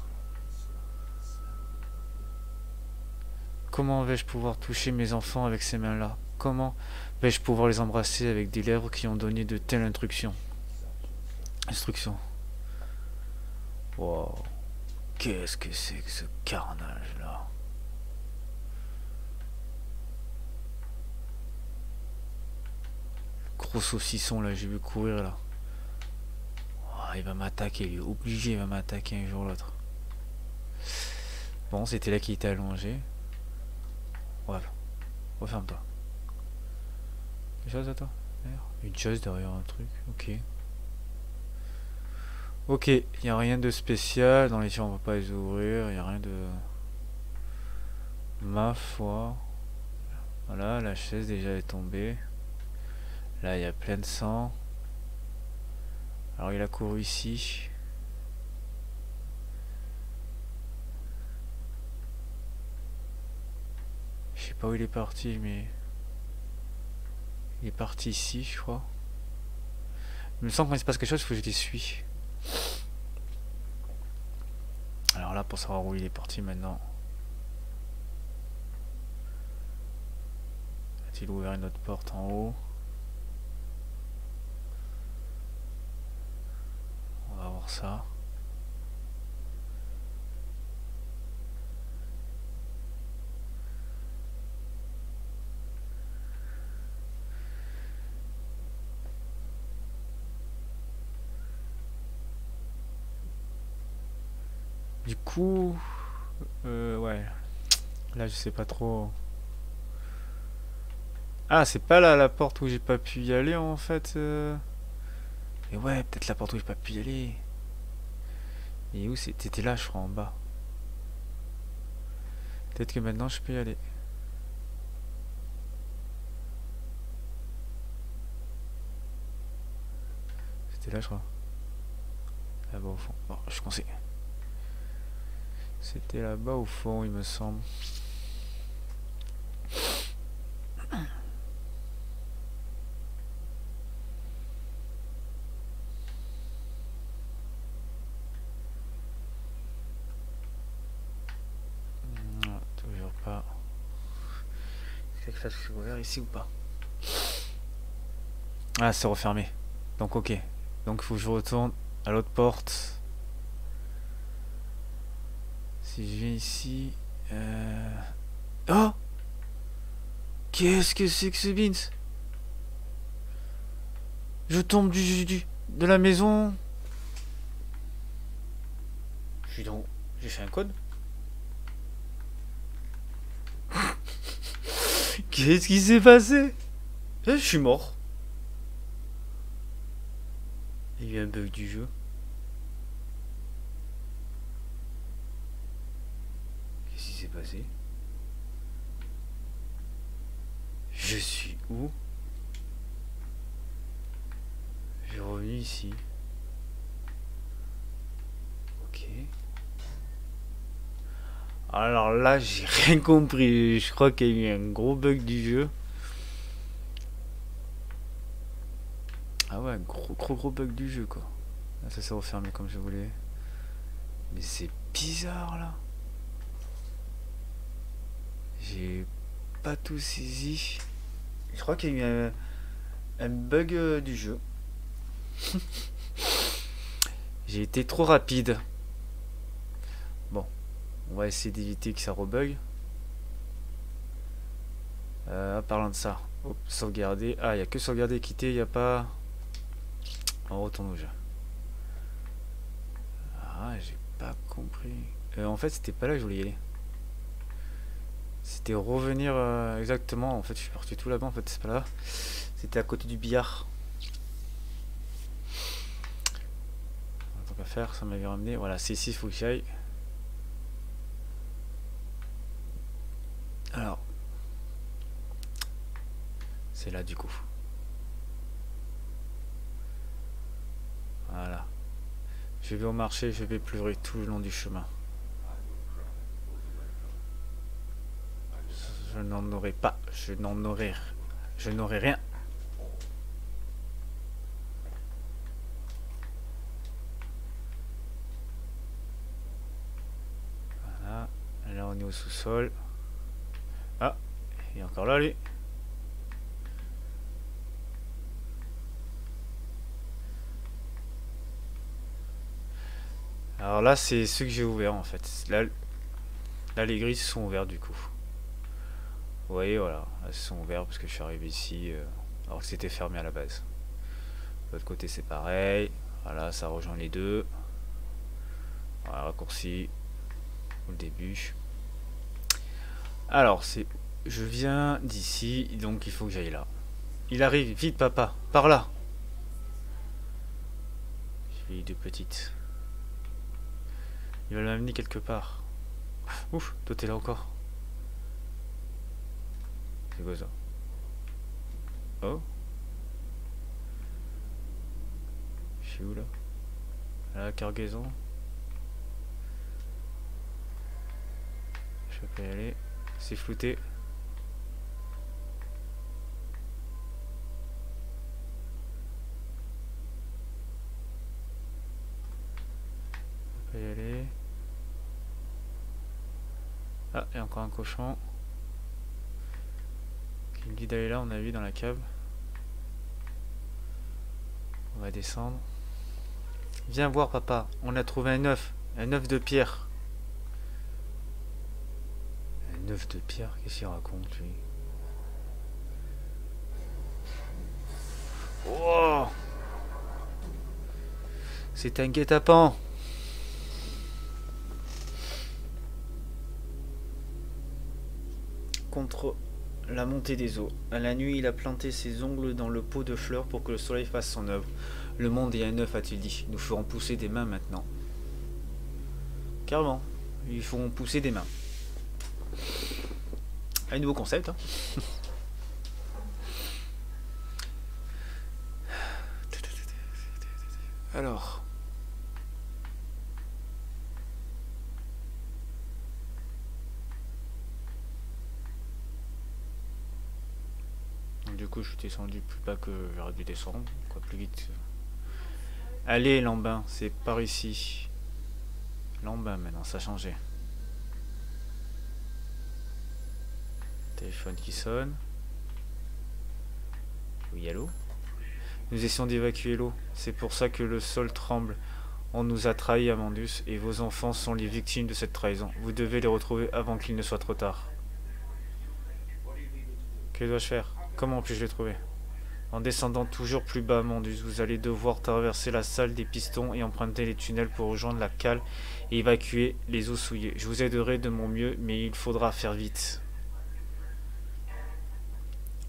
Comment vais-je pouvoir toucher mes enfants avec ces mains-là? Comment vais-je pouvoir les embrasser avec des lèvres qui ont donné de telles instructions? Wow. Qu'est-ce que c'est que ce carnage-là? Gros saucisson, là, j'ai vu courir, là. Oh, il va m'attaquer, il est obligé, il va m'attaquer un jour ou l'autre. Bon, c'était là qu'il était allongé. Ouais, referme-toi. Quelque chose à toi? Une chose derrière un truc, ok. Ok, il n'y a rien de spécial. Dans les tirs, on va pas les ouvrir. Il n'y a rien de... Ma foi. Voilà, la chaise déjà est tombée. Là, il y a plein de sang. Alors, il a couru ici. Je sais pas où il est parti, mais... Il est parti ici, je crois. Il me semble qu'il se passe quelque chose, il faut que je les suis. Alors là, pour savoir où il est parti maintenant. A-t-il ouvert une autre porte en haut? On va voir ça. Du coup... ouais. Là, je sais pas trop... Ah, c'est pas là la porte où j'ai pas pu y aller en fait. Et ouais, peut-être la porte où j'ai pas pu y aller. Et où c'était là, je crois, en bas. Peut-être que maintenant je peux y aller. C'était là, je crois. Là-bas au fond. Bon, je conseille. C'était là-bas au fond, il me semble. Non, toujours pas. Est-ce que ça s'est ouvert ici ou pas? Ah, c'est refermé. Donc ok. Donc il faut que je retourne à l'autre porte. Si je viens ici... Oh! Qu'est-ce que c'est que ce beans? Je tombe de la maison. Je suis dans... J'ai fait un code? Qu'est-ce qui s'est passé? Je suis mort. Il y a eu un bug du jeu. Qu'est-ce qui s'est passé? Je suis où? Je suis revenu ici. Ok. Alors là, j'ai rien compris. Je crois qu'il y a eu un gros bug du jeu. Ah ouais, gros bug du jeu quoi. Là, ça s'est refermé comme je voulais. Mais c'est bizarre là. J'ai pas tout saisi. Je crois qu'il y a eu un bug du jeu. J'ai été trop rapide. Bon, on va essayer d'éviter que ça rebug. Parlant de ça, hop, sauvegarder. Ah, il n'y a que sauvegarder et quitter, il n'y a pas... On retourne au jeu. Ah, j'ai pas compris. En fait, c'était pas là que je voulais y aller. C'était revenir exactement. En fait, je suis parti tout là-bas. En fait, c'est pas là. C'était à côté du billard. Tant qu'à faire, ça m'avait ramené. Voilà, c'est ici, il faut que j'y aille. Alors, c'est là du coup. Voilà. Je vais au marché, je vais pleurer tout le long du chemin. Je n'en aurai pas. Je n'aurai rien. Voilà. Là, on est au sous-sol. Ah, il est encore là, lui. Alors là, c'est ceux que j'ai ouverts en fait. Là, les grilles sont ouvertes du coup. Vous voyez, voilà, elles sont ouvertes parce que je suis arrivé ici alors que c'était fermé à la base. De l'autre côté, c'est pareil. Voilà, ça rejoint les deux. Voilà, raccourci au début. Alors, je viens d'ici, donc il faut que j'aille là. Il arrive, vite papa, par là. Fille de petite. Il va l'amener quelque part. Ouf, toi t'es là encore. C'est quoi ça? Oh, je suis où là? À la cargaison. Je peux pas y aller. C'est flouté. Je peux pas y aller. Ah, il y a encore un cochon qui me dit d'aller là, on a vu dans la cave. On va descendre. Viens voir papa, on a trouvé un œuf de pierre. Un œuf de pierre, qu'est-ce qu'il raconte lui? Oh, c'est un guet-apens. Contre la montée des eaux. À la nuit, il a planté ses ongles dans le pot de fleurs pour que le soleil fasse son œuvre. Le monde est un œuf, a-t-il dit. Nous ferons pousser des mains maintenant. Carrément, ils feront pousser des mains. Un nouveau concept. Hein. Alors. Du coup, je suis descendu plus bas que j'aurais dû descendre. Quoi, plus vite. Allez, Lambin, c'est par ici. Lambin, maintenant, ça a changé. Téléphone qui sonne. Oui, allô? Nous essayons d'évacuer l'eau. C'est pour ça que le sol tremble. On nous a trahis, Amandus, et vos enfants sont les victimes de cette trahison. Vous devez les retrouver avant qu'il ne soit trop tard. Que dois-je faire? Comment puis-je les trouver? En descendant toujours plus bas, Amandus, vous allez devoir traverser la salle des pistons et emprunter les tunnels pour rejoindre la cale et évacuer les eaux souillées. Je vous aiderai de mon mieux, mais il faudra faire vite.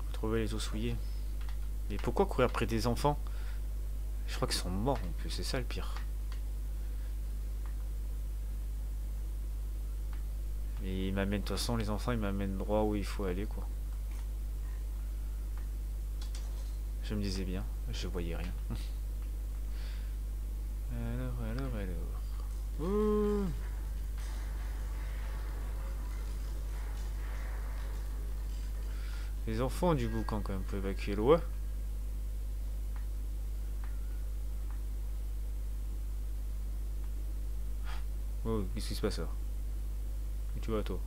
Retrouver les eaux souillées. Mais pourquoi courir après des enfants? Je crois qu'ils sont morts en plus, c'est ça le pire. Et ils m'amènent, de toute façon, les enfants, ils m'amènent droit où il faut aller, quoi. Je me disais bien, je voyais rien. Alors. Ouh. Les enfants ont du boucan quand même pour évacuer l'eau. Oh, qu'est-ce qui se passe là? Où tu vas toi?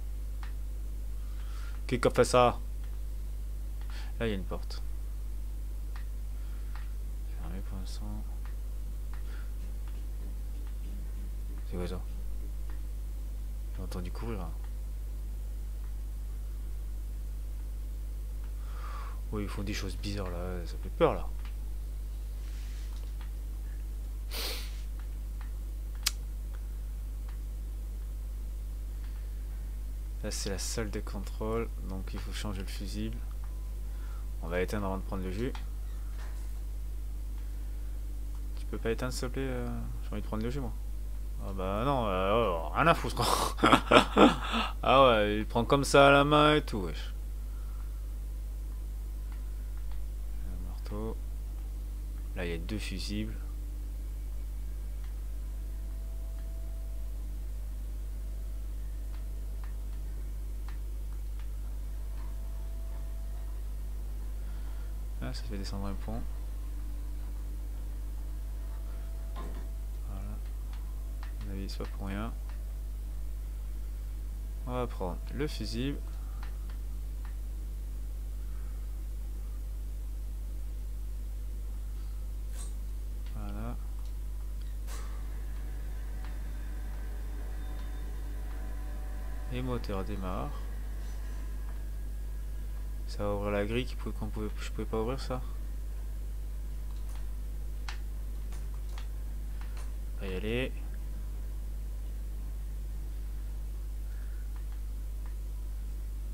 Qui a fait ça? Là il y a une porte. Fermée pour l'instant. C'est quoi ça? J'ai entendu courir là. Oui, ils font des choses bizarres là, ça fait peur là. Là c'est la salle de contrôle, donc il faut changer le fusible. On va éteindre avant de prendre le jus. Tu peux pas éteindre s'il te plaît, j'ai envie de prendre le jus moi. Ah bah non, rien à foutre. Ah ouais, il prend comme ça à la main et tout, wesh. Un marteau. Là il y a 2 fusibles. Là ça fait descendre un pont. Voilà. À mon avis c'est pas pour rien. On va prendre le fusible. Voilà. Et moteur démarre. Ça va ouvrir la grille je pouvais pas ouvrir ça. On va y aller.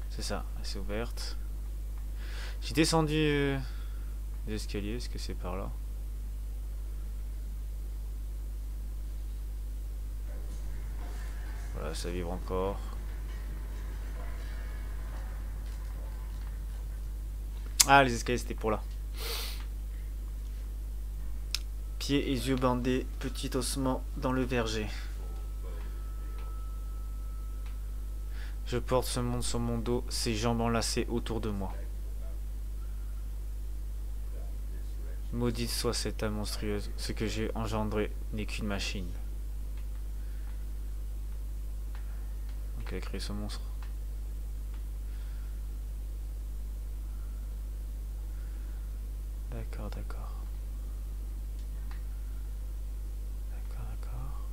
C'est ça, c'est ouverte. J'ai descendu les escaliers, est-ce que c'est par là? Voilà, ça vibre encore. Ah, les escaliers c'était pour là. Pieds et yeux bandés, petit ossement dans le verger. Je porte ce monde sur mon dos, ses jambes enlacées autour de moi. Maudite soit cette âme monstrueuse, ce que j'ai engendré n'est qu'une machine. Donc elle a créé ce monstre. D'accord, d'accord. D'accord, d'accord.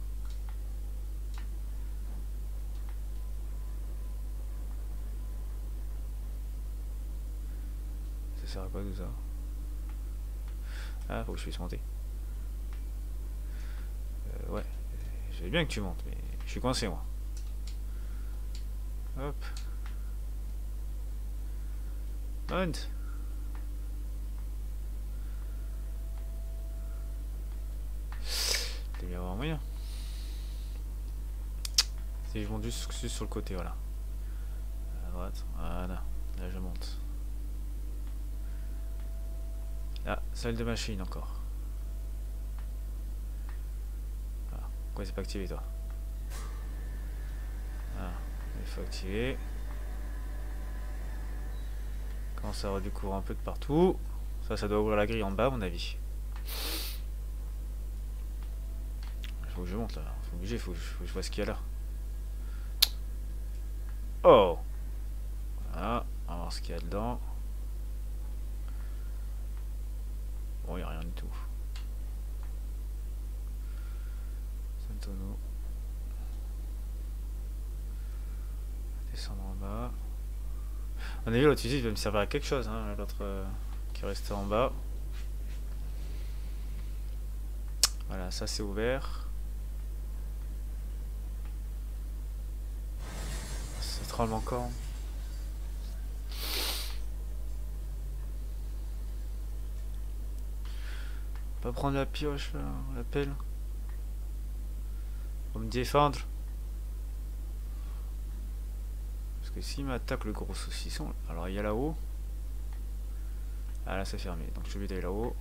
Ça sert à quoi tout ça? Ah, faut que je puisse monter. Ouais. Je veux bien que tu montes, mais je suis coincé moi. Hop. Monte. Il y avoir un moyen. Si je monte juste sur le côté, voilà. À droite, voilà. Là je monte. Là, salle de machine encore. Voilà. Pourquoi c'est pas activé toi? Ah, il faut activer. Quand ça aura du courant un peu de partout. Ça doit ouvrir la grille en bas à mon avis. Il faut que je monte là. Faut bouger, faut que je vois ce qu'il y a là. Oh! Voilà, on va voir ce qu'il y a dedans. Bon, il n'y a rien du tout. C'est un tonneau. Descendre en bas. On a vu l'autre fusil, il va me servir à quelque chose, hein, l'autre qui est resté en bas. Voilà, ça c'est ouvert. Ça tremble encore. Pas prendre la pioche là, la pelle. Pour me défendre. Parce que s'il m'attaque le gros saucisson, alors il y a là-haut. Ah là c'est fermé, donc je vais aller là-haut.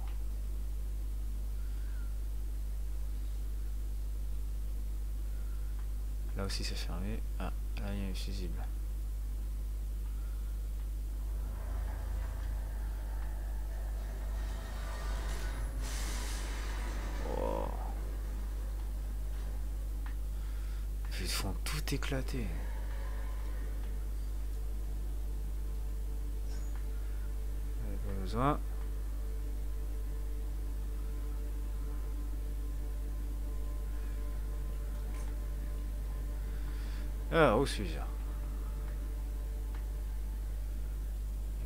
Là aussi c'est fermé. Ah, là il y a un fusible. Oh. Ils font tout éclater. Pas besoin. Ah, où suis-je?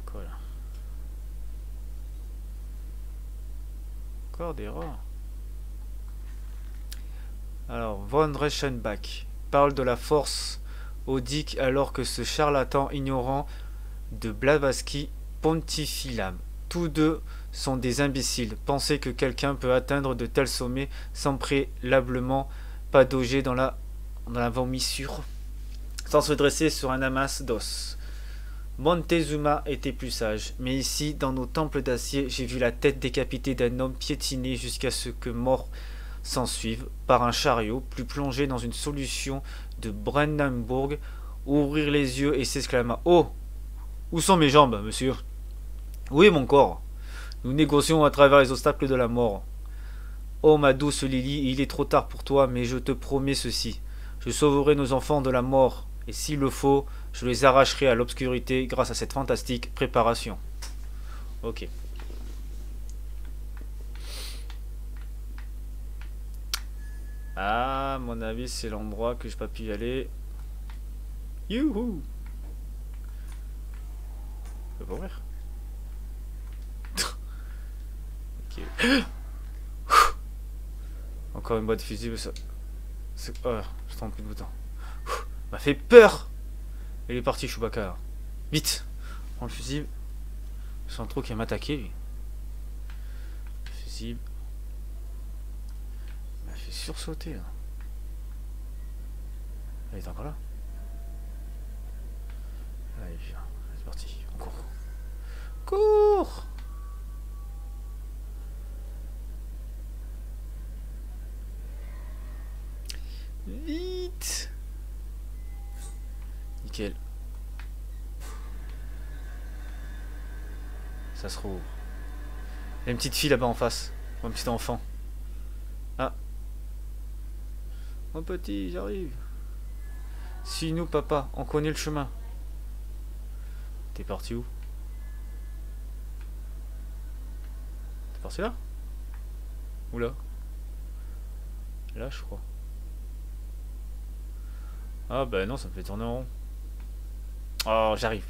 Quoi là? Encore des rats. Alors, von Reichenbach parle de la force Odic alors que ce charlatan ignorant de Blavatsky pontifilam. Tous deux sont des imbéciles. Penser que quelqu'un peut atteindre de tels sommets sans préalablement padauger dans la vomissure, sans se dresser sur un amas d'os. Montezuma était plus sage, mais ici, dans nos temples d'acier, j'ai vu la tête décapitée d'un homme piétiné jusqu'à ce que mort s'ensuive par un chariot, plus plongé dans une solution de Brandenburg, ouvrir les yeux et s'exclama: Oh! Où sont mes jambes, monsieur? Où est mon corps? Nous négocions à travers les obstacles de la mort. Oh, ma douce Lily, il est trop tard pour toi, mais je te promets ceci. Je sauverai nos enfants de la mort, et s'il le faut, je les arracherai à l'obscurité grâce à cette fantastique préparation. Ok. Ah, à mon avis, c'est l'endroit que je n'ai pas pu y aller. Youhou! Je peux pas ouvrir. Ok. Encore une boîte de fusible, ça. Oh, je trompe plus de bouton. M'a fait peur! Il est parti, Chewbacca. Vite! Prends le fusible. Je sens trop qu'il va m'attaquer, lui. Le fusible. Il m'a fait sursauter, là. Elle est encore là. Allez, viens. C'est parti. On court. Cours! Vite! Nickel. Ça se rouvre. Il y a une petite fille là-bas en face. Un petit enfant. Ah. Mon petit, j'arrive. Suis-nous, papa. On connaît le chemin. T'es parti où? T'es parti là? Où là? Là, je crois. Ah bah non, ça me fait tourner en rond. Oh, j'arrive.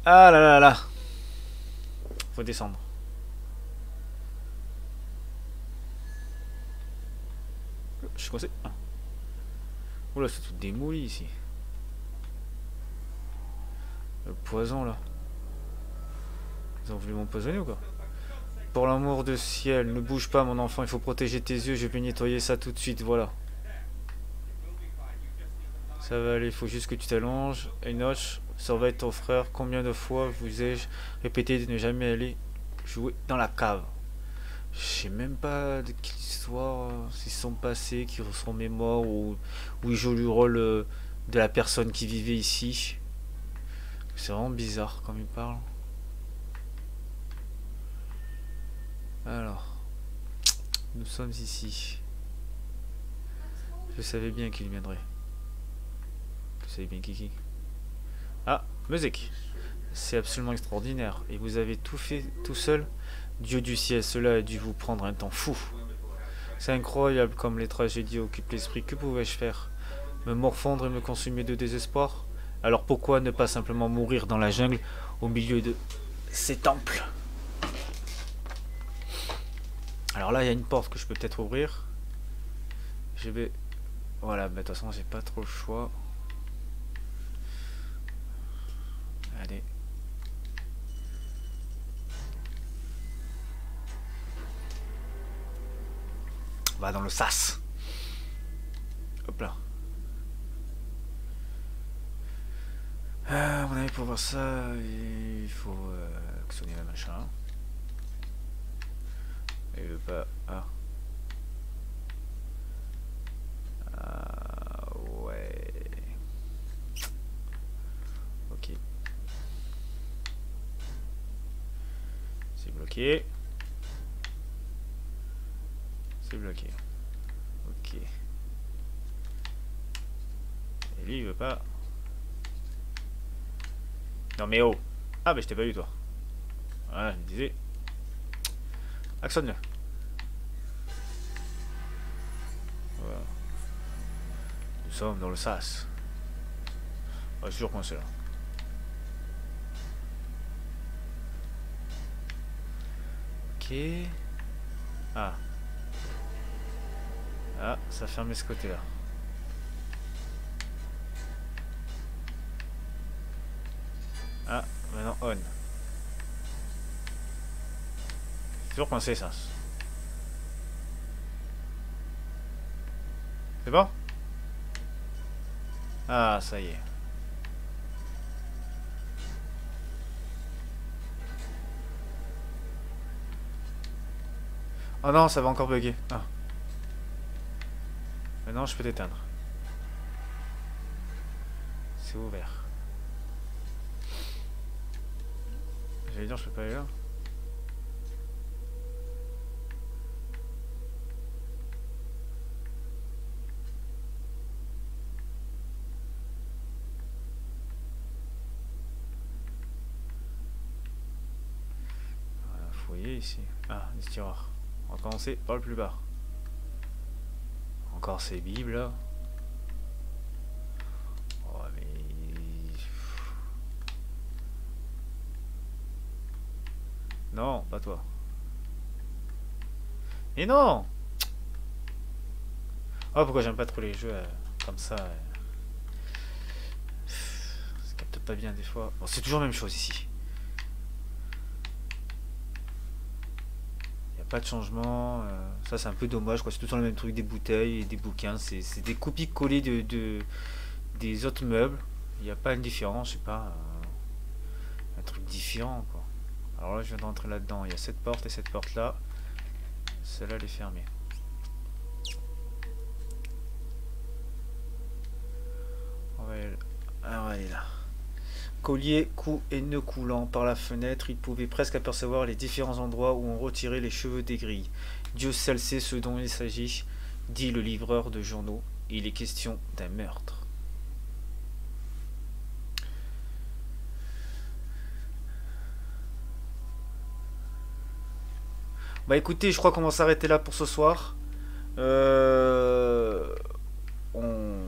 Ah là là là. Faut descendre. Je suis coincé. Ah. Oula, c'est tout démoli ici. Le poison là. Ils ont voulu m'empoisonner ou quoi? Pour l'amour de ciel, ne bouge pas mon enfant, il faut protéger tes yeux, je vais nettoyer ça tout de suite, voilà. Ça va aller, il faut juste que tu t'allonges. Enoch, surveille ton frère. Combien de fois vous ai-je répété de ne jamais aller jouer dans la cave? Je sais même pas de quelle histoire, s'ils sont passés, qui sont mémoires, ou ils jouent le rôle de la personne qui vivait ici. C'est vraiment bizarre comme il parle. Alors, nous sommes ici. Je savais bien qu'il viendrait. Je savais bien Kiki. Ah, musique. C'est absolument extraordinaire. Et vous avez tout fait tout seul? Dieu du ciel, cela a dû vous prendre un temps fou. C'est incroyable comme les tragédies occupent l'esprit. Que pouvais-je faire? Me morfondre et me consumer de désespoir? Alors pourquoi ne pas simplement mourir dans la jungle au milieu de ces temples? Alors là, il y a une porte que je peux peut-être ouvrir. Je vais... Voilà, bah, de toute façon, j'ai pas trop le choix. Allez. On va dans le sas. Hop là. À mon avis, pour voir ça, il faut actionner la machin. Il veut pas... Ah. Ah, ouais. Ok. C'est bloqué. C'est bloqué. Ok. Et lui, il veut pas... Non mais oh. Ah bah je t'ai pas eu toi. Voilà, je me disais. Actionne-le. Voilà. Nous sommes dans le sas. Ah, je suis toujours coincé là. Ok. Ah. Ah, ça a fermé ce côté là. Maintenant on. C'est toujours coincé ça. C'est bon? Ah, ça y est. Oh non, ça va encore bugger. Ah. Maintenant, je peux t'éteindre. C'est ouvert. J'allais dire, je peux pas aller là. Voilà, fouiller ici. Ah, des tiroirs. On va commencer par le plus bas. Encore ces bibles là. Oh mais... Non, pas toi. Et non. Oh, pourquoi j'aime pas trop les jeux comme ça ça capte pas bien des fois. Bon, c'est toujours la même chose ici. Y a pas de changement. Ça, c'est un peu dommage, quoi. C'est tout le temps le même truc, des bouteilles et des bouquins. C'est des copies collées des autres meubles. Il n'y a pas une différence, je sais pas. Un truc différent, quoi. Alors là, je viens d'entrer là-dedans. Il y a cette porte et cette porte là. Celle-là, elle est fermée. On va aller là. Collier, cou et nœud coulant. Par la fenêtre, il pouvait presque apercevoir les différents endroits où on retirait les cheveux des grilles. Dieu seul sait ce dont il s'agit, dit le livreur de journaux. Il est question d'un meurtre. Bah écoutez, je crois qu'on va s'arrêter là pour ce soir. Euh, on,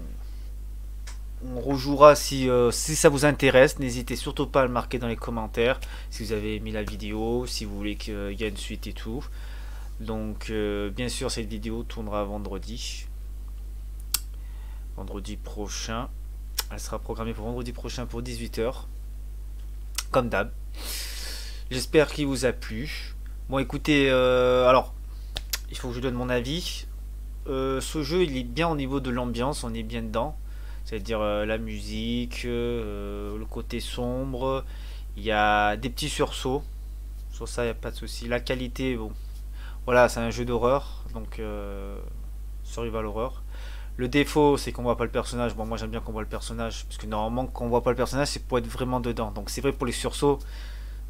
on rejouera si ça vous intéresse. N'hésitez surtout pas à le marquer dans les commentaires si vous avez aimé la vidéo, si vous voulez qu'il y ait une suite et tout. Donc bien sûr cette vidéo tournera vendredi. Vendredi prochain. Elle sera programmée pour vendredi prochain pour 18 h. Comme d'hab. J'espère qu'il vous a plu. Bon écoutez, alors il faut que je donne mon avis. Ce jeu il est bien au niveau de l'ambiance, on est bien dedans. C'est-à-dire la musique, le côté sombre. Il y a des petits sursauts. Sur ça il n'y a pas de souci. La qualité, bon. Voilà, c'est un jeu d'horreur. Donc survival horror. Le défaut c'est qu'on voit pas le personnage. Bon moi j'aime bien qu'on voit le personnage. Parce que normalement quand on voit pas le personnage c'est pour être vraiment dedans. Donc c'est vrai pour les sursauts.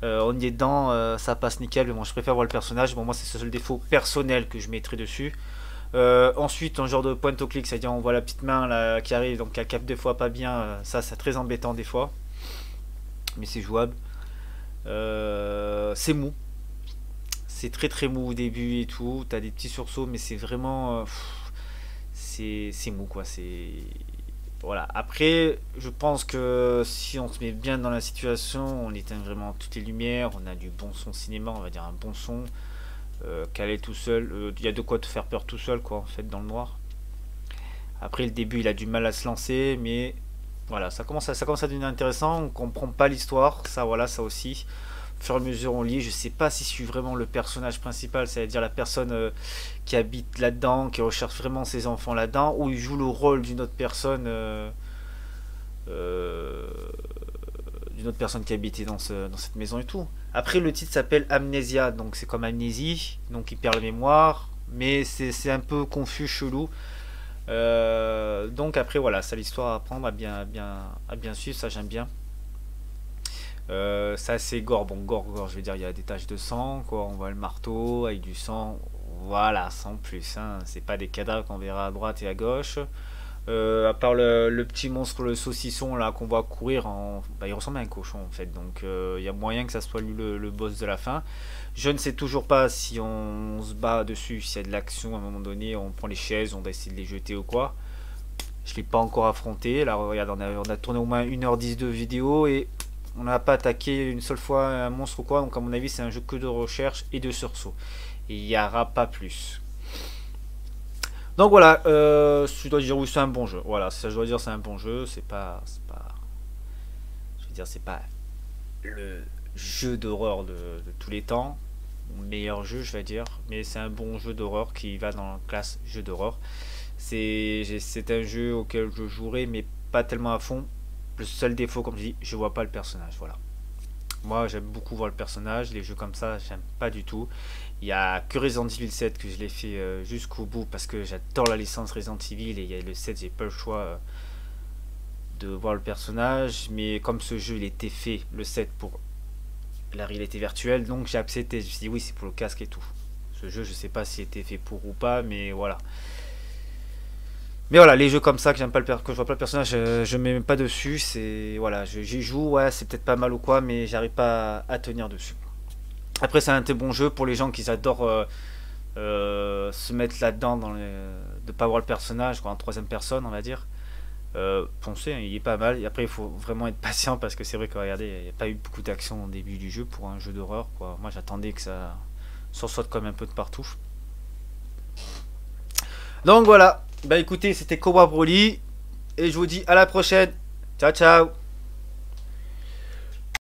On y est dedans, ça passe nickel. Mais bon, je préfère voir le personnage. Bon, moi, c'est le seul défaut personnel que je mettrai dessus. Ensuite, un genre de point au clic, c'est-à-dire on voit la petite main là, qui arrive, donc elle capte des fois pas bien. Ça, c'est très embêtant des fois. Mais c'est jouable. C'est mou. C'est très très mou au début et tout. T'as des petits sursauts, mais c'est vraiment. C'est mou quoi. C'est. Voilà. Après, je pense que si on se met bien dans la situation, on éteint vraiment toutes les lumières, on a du bon son cinéma, on va dire un bon son, calé tout seul. Il y a de quoi te faire peur tout seul, quoi, en fait, dans le noir. Après, le début, il a du mal à se lancer, mais voilà, ça commence à devenir intéressant. On comprend pas l'histoire, ça, voilà, ça aussi. Au fur et à mesure, on lit. Je sais pas si je suis vraiment le personnage principal, c'est-à-dire la personne qui habite là-dedans, qui recherche vraiment ses enfants là-dedans, ou il joue le rôle euh, d'une autre personne qui habitait dans cette maison et tout. Après, le titre s'appelle Amnesia, donc c'est comme amnésie, donc il perd la mémoire, mais c'est un peu confus, chelou. Donc après, voilà, c'est l'histoire à apprendre, à bien suivre, ça j'aime bien. C'est assez gore, bon gore, je veux dire, il y a des taches de sang, quoi, on voit le marteau avec du sang, voilà, sans plus, hein. C'est pas des cadavres qu'on verra à droite et à gauche. À part le petit monstre, le saucisson là qu'on voit courir, bah, il ressemble à un cochon en fait, donc il y a moyen que ça soit lui le boss de la fin. Je ne sais toujours pas si on se bat dessus, s'il y a de l'action à un moment donné, on prend les chaises, on va essayer de les jeter ou quoi. Je l'ai pas encore affronté, là regarde, on a tourné au moins 1h10 de vidéo et on n'a pas attaqué une seule fois un monstre ou quoi, donc à mon avis c'est un jeu que de recherche et de sursaut. Et il n'y aura pas plus. Donc voilà, je dois dire oui c'est un bon jeu. Voilà, ça je dois dire c'est un bon jeu, c'est pas, je veux dire c'est pas le jeu d'horreur de tous les temps, meilleur jeu je vais dire, mais c'est un bon jeu d'horreur qui va dans la classe jeu d'horreur. C'est un jeu auquel je jouerai mais pas tellement à fond. Le seul défaut comme je dis, je vois pas le personnage, voilà. Moi j'aime beaucoup voir le personnage, les jeux comme ça j'aime pas du tout. Il y a que Resident Evil 7 que je l'ai fait jusqu'au bout parce que j'adore la licence Resident Evil et il y a le 7 j'ai pas le choix de voir le personnage, mais comme ce jeu il était fait le 7 pour la réalité virtuelle, donc j'ai accepté. Je me suis dit oui, c'est pour le casque et tout. Ce jeu, je sais pas s'il était fait pour ou pas, mais voilà. Mais voilà, les jeux comme ça que j'aime pas que je vois pas le personnage, je mets même pas dessus. C'est voilà, j'y joue, ouais, c'est peut-être pas mal ou quoi, mais j'arrive pas à tenir dessus. Après, c'est un très bon jeu pour les gens qui adorent se mettre là-dedans, de pas voir le personnage, quoi, en troisième personne, on va dire. Foncez, hein, il est pas mal. Et après, il faut vraiment être patient parce que c'est vrai que regardez, il n'y a pas eu beaucoup d'action au début du jeu pour un jeu d'horreur, quoi. Moi, j'attendais que ça s'en sorte comme un peu de partout. Donc voilà. Bah écoutez, c'était Cobra Broly et je vous dis à la prochaine. Ciao ciao.